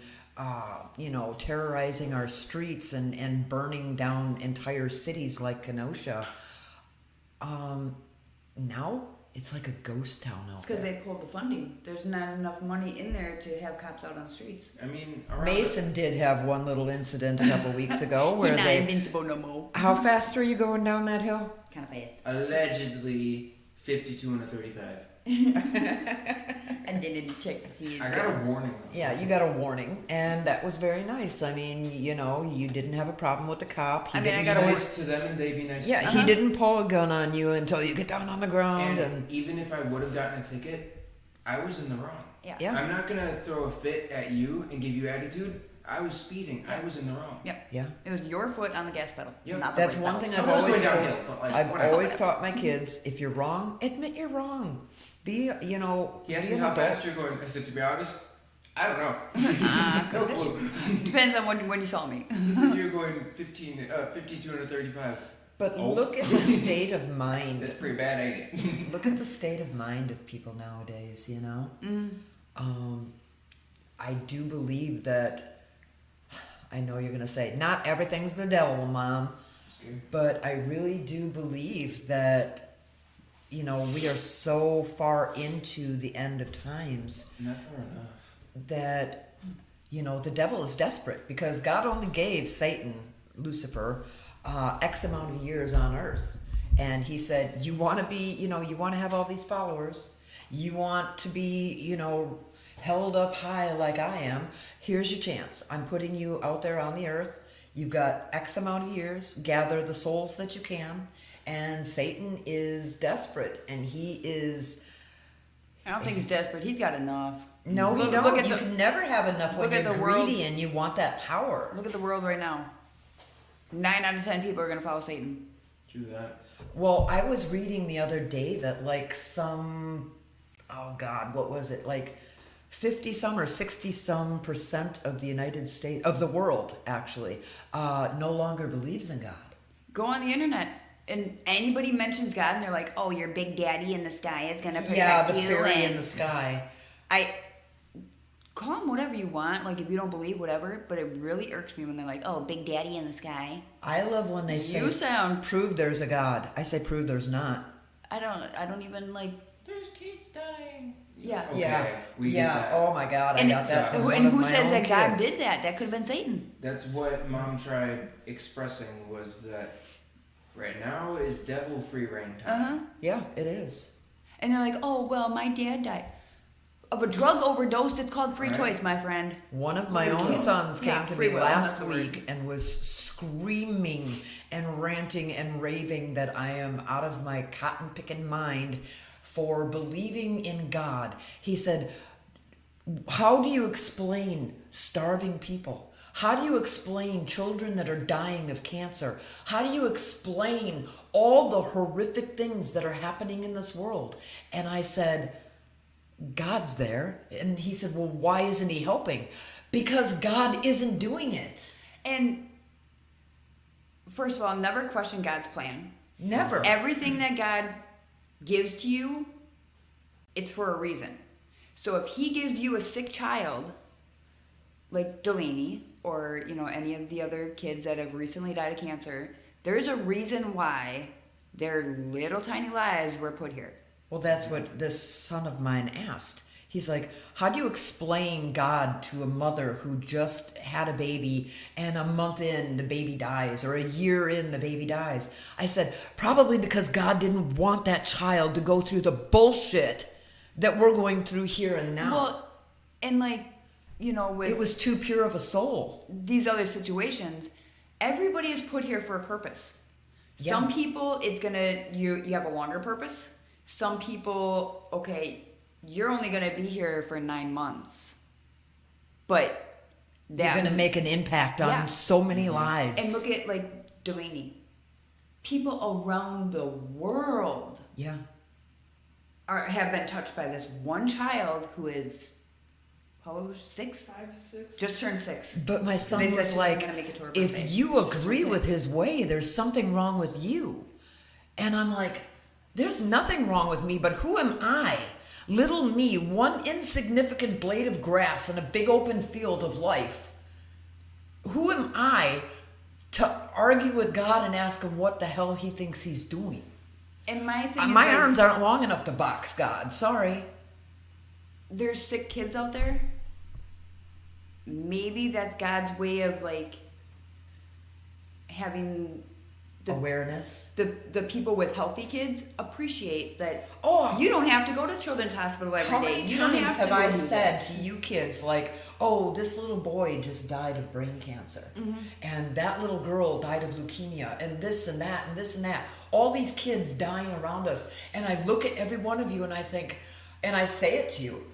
terrorizing our streets and burning down entire cities like Kenosha, now it's like a ghost town out It's because there. they pulled the funding. There's not enough money in there to have cops out on the streets. I mean, around Mason did have one little incident a couple weeks ago where You're not they. invincible no more. How fast are you going down that hill? Kind of fast. allegedly 52 and a 35. And then didn't check to see. I got a warning. Though. Yeah, you got a warning, and that was very nice. I mean, you didn't have a problem with the cop. He I mean, I didn't got a pull- nice to them and they be nice. Yeah, to he me. didn't pull a gun on you until you get down on the ground, And and even if I would have gotten a ticket, I was in the wrong. Yeah. yeah, I'm not gonna throw a fit at you and give you attitude. I was speeding. I was in the wrong. Yep. yeah. It was your foot on the gas pedal. Yep. Not the That's brake one pedal. thing I I've was always going told. downhill, but like I've whatever. always taught my kids: if you're wrong, admit you're wrong. Be He asked be me an how adult. fast you're going. I said, to be honest, I don't know. No clue. Depends on when you saw me. He said you're going 52 and a 35. But Oh. look at the state of mind. That's pretty bad, ain't it? Look at the state of mind of people nowadays. I do believe that. I know you're gonna say not everything's the devil, Mom, but I really do believe that. We are so far into the end of times Not far enough. that, the devil is desperate because God only gave Satan, Lucifer, X amount of years on earth. And he said, you want to be, you want to have all these followers. You want to be, held up high like I am. Here's your chance. I'm putting you out there on the earth. You've got X amount of years. Gather the souls that you can. And Satan is desperate, and he is. I don't think he's desperate. He's got enough. No, Look- you don't. look at You the- can never have enough when look at you're the world. greedy and you want that power. Look at the world right now. 9 out of 10 people are gonna follow Satan. Do that. Well, I was reading the other day that oh God, what was it? 50 some or 60 some percent of the United States, of the world actually, no longer believes in God. Go on the internet, and anybody mentions God, and they're like, "Oh, your big daddy in the sky is gonna protect Yeah, the you." fairy and in the sky. I call them whatever you want, like if you don't believe whatever. But it really irks me when they're like, "Oh, big daddy in the sky." I love when they say, You sound. prove there's a God. I say, prove there's not. I don't even like. There's kids dying. Yeah. Okay, Yeah. we did Yeah. that. Oh my God, And I got that from who, one and of who my says own that God kids. did that? That could have been Satan. That's what Mom tried expressing was that right now is devil free reign Uh time. huh. Yeah, it is. And they're like, "Oh, well, my dad died of a drug overdose. It's called free Right. choice, my friend." One of my Free own will. sons came Yeah, to free me will, last that's the word. week and was screaming and ranting and raving that I am out of my cotton picking mind for believing in God. He said, how do you explain starving people? How do you explain children that are dying of cancer? How do you explain all the horrific things that are happening in this world? And I said, God's there. And he said, well, why isn't he helping? Because God isn't doing it. And first of all, never question God's plan. Never. Everything that God gives to you, it's for a reason. So if he gives you a sick child, like Delaney, or any of the other kids that have recently died of cancer, there's a reason why their little tiny lives were put here. Well, that's what this son of mine asked. He's like, how do you explain God to a mother who just had a baby and a month in the baby dies, or a year in the baby dies? I said, probably because God didn't want that child to go through the bullshit that we're going through here and now. Well, and like, you know, with It was too pure of a soul. these other situations, everybody is put here for a purpose. Yeah. Some people, it's gonna, you have a longer purpose. Some people, okay, you're only gonna be here for 9 months, but You're going to make an impact on Yeah. so many lives. And look at like Delaney. People around the world Yeah. have been touched by this one child who is, how old was she? 6? 5, 6. Just turned 6. But my son They said was she wasn't like, gonna make it to her birthday. if you agree with his way, there's something wrong with you. And I'm like, there's nothing wrong with me, but who am I? Little me, one insignificant blade of grass in a big open field of life. Who am I to argue with God and ask him what the hell he thinks he's doing? And my thing is My like, arms aren't long enough to box God. Sorry. there's sick kids out there. Maybe that's God's way of like having Awareness. the people with healthy kids appreciate that. Oh, You don't have to go to Children's Hospital every day. how many You don't times to have go I do said this. to you kids, like, oh, this little boy just died of brain cancer, Mm-hmm. and that little girl died of leukemia, and this and that, and this and that. All these kids dying around us. And I look at every one of you and I think, and I say it to you,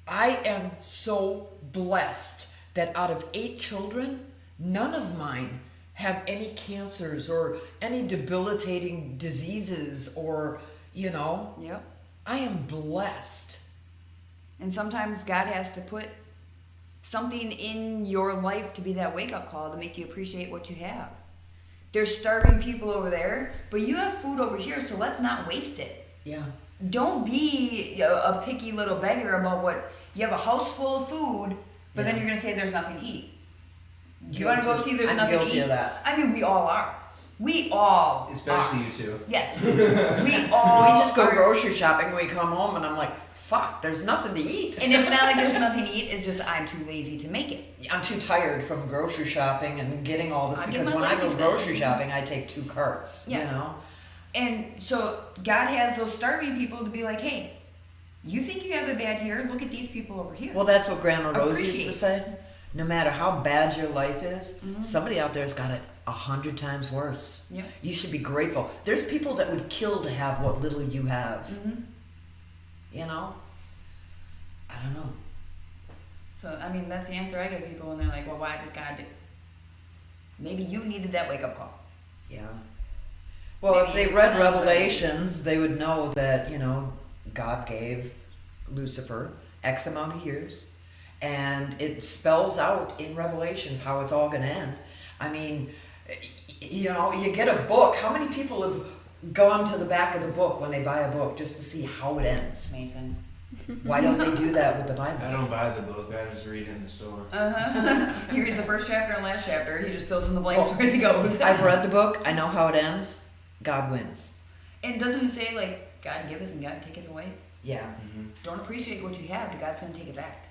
I am so blessed that out of 8 children, none of mine have any cancers or any debilitating diseases or, you know, Yep. I am blessed. And sometimes God has to put something in your life to be that wake up call to make you appreciate what you have. There's starving people over there, but you have food over here, so let's not waste it. Yeah. Don't be a picky little beggar about what you have a house full of food, but then Yeah. you're gonna say there's nothing to eat. You want to go Guilty. see there's I'm nothing to guilty eat? of that. I mean, we all are. We all Especially are. you two. Yes. We all We just go are. grocery shopping, we come home and I'm like, fuck, there's nothing to eat. And it's not like there's nothing to eat, it's just I'm too lazy to make it. I'm too tired from grocery shopping and getting all this I because get my when I go lazy grocery spin. shopping, I take 2 carts, you Yeah. know? And so God has those starving people to be like, hey, you think you have it bad here? Look at these people over here. Well, that's what Grandma Rose used to Appreciate. say. No matter how bad your life is, Mhm. somebody out there's got it 100 times worse. Yep. You should be grateful. There's people that would kill to have what little you have. Mhm. You know? I don't know. So, I mean, that's the answer I give people when they're like, well, why does God do? Maybe you needed that wake up call. Yeah. Well, Maybe if they it's read not Revelations, they would know that, you know, God gave Lucifer X amount of years. And it spells out in Revelations how it's all going to end. I mean, you know, you get a book. How many people have gone to the back of the book when they buy a book just to see how it ends? Mason. Why don't they do that with the Bible? I don't buy the book. I just read it in the store. Uh-huh. He reads the first chapter and last chapter. He just fills in the blanks Well, as he goes. I've read the book. I know how it ends. God wins. And doesn't it say, like, God giveth and God taketh away? Yeah, Mm-hmm. Don't appreciate what you have, God's going to take it back.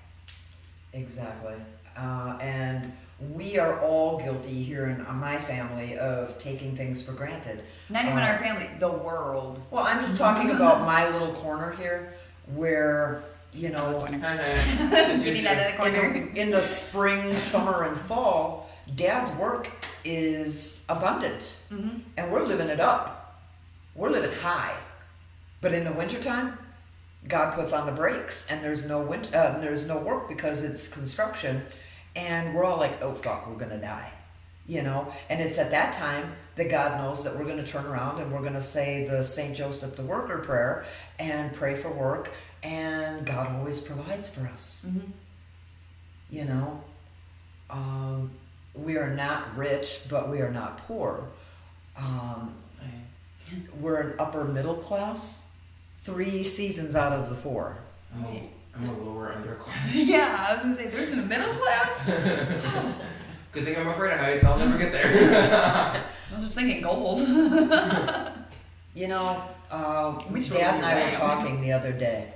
exactly. And we are all guilty here in my family of taking things for granted. Not even Uh, our family, the world. Well, I'm just talking about my little corner here where, you know, Getting out of the corner. in the spring, summer, and fall, Dad's work is abundant. Mm-hmm. And we're living it up. We're living high. But in the wintertime, God puts on the brakes and there's no work because it's construction. And we're all like, oh fuck, we're gonna die. You know? And it's at that time that God knows that we're gonna turn around and we're gonna say the St. Joseph the Worker prayer and pray for work, and God always provides for us. Mm-hmm. You know? We are not rich, but we are not poor. We're an upper middle class. 3 seasons out of the 4. I'm a lower underclass. Yeah, I was going to say, there's a middle class? Good thing I'm afraid of heights. I'll never get there. I was just thinking gold. You know, We Dad and I were should- talking the other day,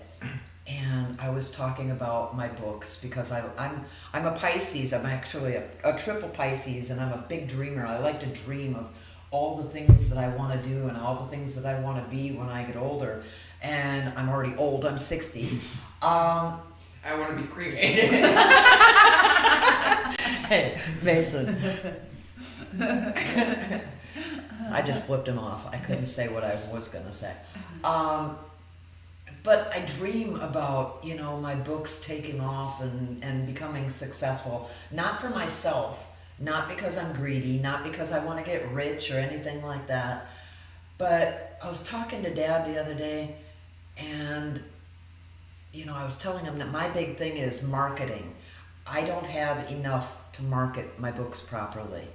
and and I was talking about my books because I'm a Pisces. I'm actually a triple Pisces, and I'm a big dreamer. I like to dream of all the things that I want to do and all the things that I want to be when I get older. And I'm already old. I'm 60. I want to be cremated. Hey, Mason. I just flipped him off. I couldn't say what I was going to say. But I dream about, you know, my books taking off and becoming successful. Not for myself, not because I'm greedy, not because I want to get rich or anything like that. But I was talking to Dad the other day, and, you know, I was telling him that my big thing is marketing. I don't have enough to market my books properly.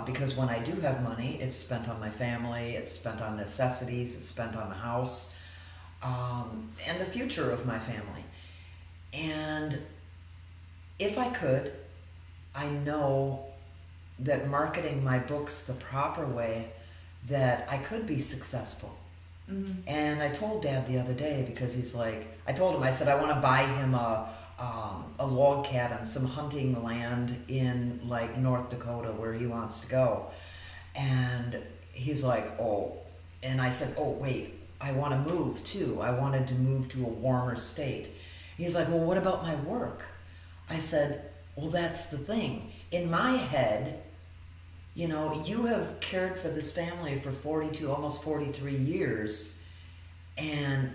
Because when I do have money, it's spent on my family, it's spent on necessities, it's spent on the house, and the future of my family. And if I could, I know that marketing my books the proper way, that I could be successful. Mm-hmm. And I told Dad the other day, because he's like, I told him, I said, I want to buy him a log cabin, some hunting land in like North Dakota where he wants to go. And he's like, oh, and I said, oh, wait, I want to move too. I wanted to move to a warmer state. He's like, well, what about my work? I said, well, that's the thing. In my head, you know, you have cared for this family for 42, almost 43 years. And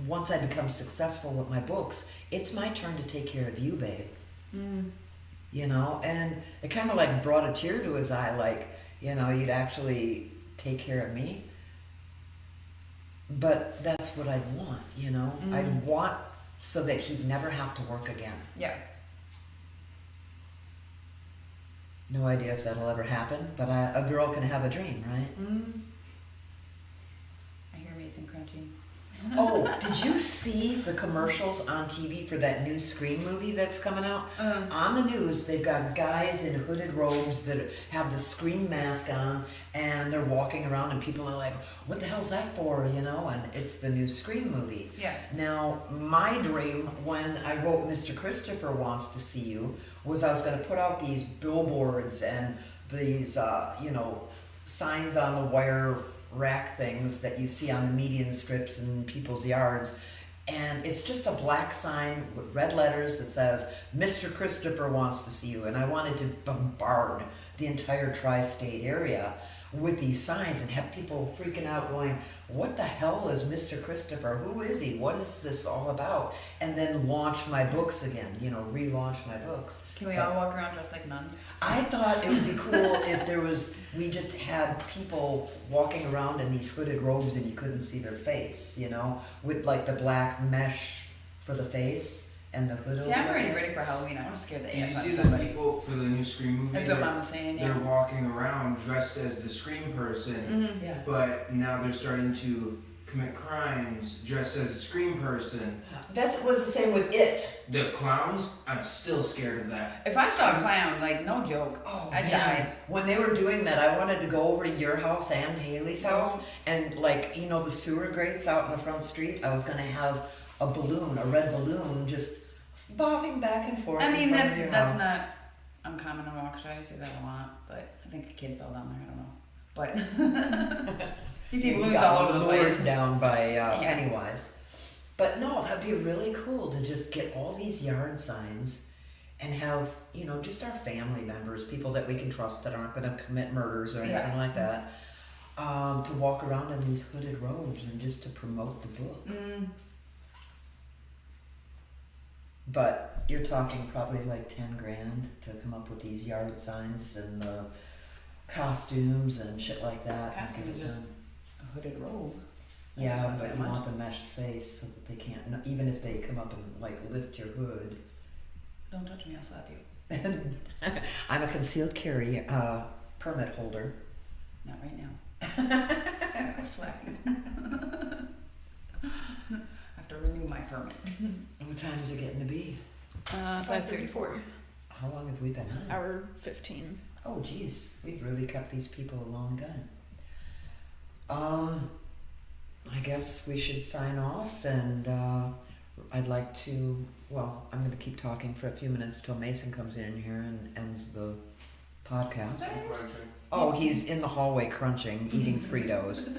once I become successful with my books, it's my turn to take care of you, babe. Mm. You know, and it kind of like brought a tear to his eye, like, you know, you'd actually take care of me. But that's what I'd want, you know. I'd want so that he'd never have to work again. Yeah. No idea if that'll ever happen, but a girl can have a dream, right? I hear Mason crunching. Oh, did you see the commercials on TV for that new Scream movie that's coming out? On the news, they've got guys in hooded robes that have the Scream mask on, and they're walking around, and people are like, what the hell's that for, you know? And it's the new Scream movie. Yeah. Now, my dream when I wrote Mr. Christopher Wants to See You was I was going to put out these billboards and these, you know, signs on the wire rack things that you see on the median strips in people's yards, and it's just a black sign with red letters that says Mr. Christopher Wants to See You. And I wanted to bombard the entire tri-state area with these signs and have people freaking out going, what the hell is Mr. Christopher? Who is he? What is this all about? And then launch my books again, you know, relaunch my books. Can we all walk around dressed like nuns? I thought it would be cool if we just had people walking around in these hooded robes and you couldn't see their face, you know, with like the black mesh for the face and the hood over. See, I'm already ready for Halloween. I want to scare the Did you AF out see of the somebody. people for the new Scream movie? That's what Mom was saying, yeah. They're walking around dressed as the Scream person, Yeah. but now they're starting to commit crimes dressed as the Scream person. That was the same with It. The clowns, I'm still scared of that. If I saw a clown, like, no joke, I'd die. When they were doing that, I wanted to go over to your house and Haley's house, and like, you know, the sewer grates out in the front street, I was gonna have a balloon, a red balloon, just bobbing back and forth. I mean, in front of your that's house. not uncommon in Waukesha. I see that a lot, but I think a kid fell down there. I don't know, but you see balloons all over the lured place. down by Pennywise. But no, that'd be really cool to just get all these yard signs and have, you know, just our family members, people that we can trust that aren't going to commit murders or anything like that, to walk around in these hooded robes and just to promote the book. But you're talking probably like 10 grand to come up with these yard signs and the costumes and shit like that. Costume is just a hooded robe. Yeah, Not but that you much. want the meshed face so that they can't, even if they come up and like lift your hood. Don't touch me, I'll slap you. I'm a concealed carry permit holder. Not right now. I'll slap you. I have to renew my permit. What time is it getting to be? 5:34. How long have we been on? Hour 15. Oh, geez, we've really kept these people a long time. I guess we should sign off and I'd like to, well, I'm going to keep talking for a few minutes till Mason comes in here and ends the podcast. Oh, he's in the hallway crunching, eating Fritos.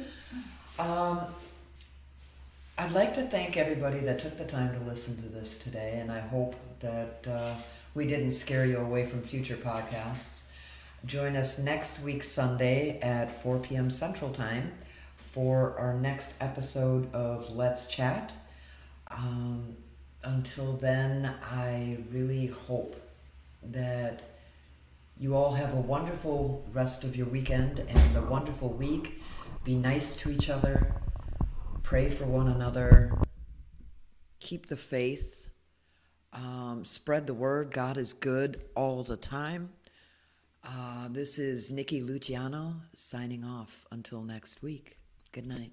I'd like to thank everybody that took the time to listen to this today, and I hope that we didn't scare you away from future podcasts. Join us next week, Sunday at 4 p.m. Central Time for our next episode of Let's Chat. Until then, I really hope that you all have a wonderful rest of your weekend and a wonderful week. Be nice to each other. Pray for one another. Keep the faith. Spread the word. God is good all the time. This is Nikki Luciano signing off until next week. Good night.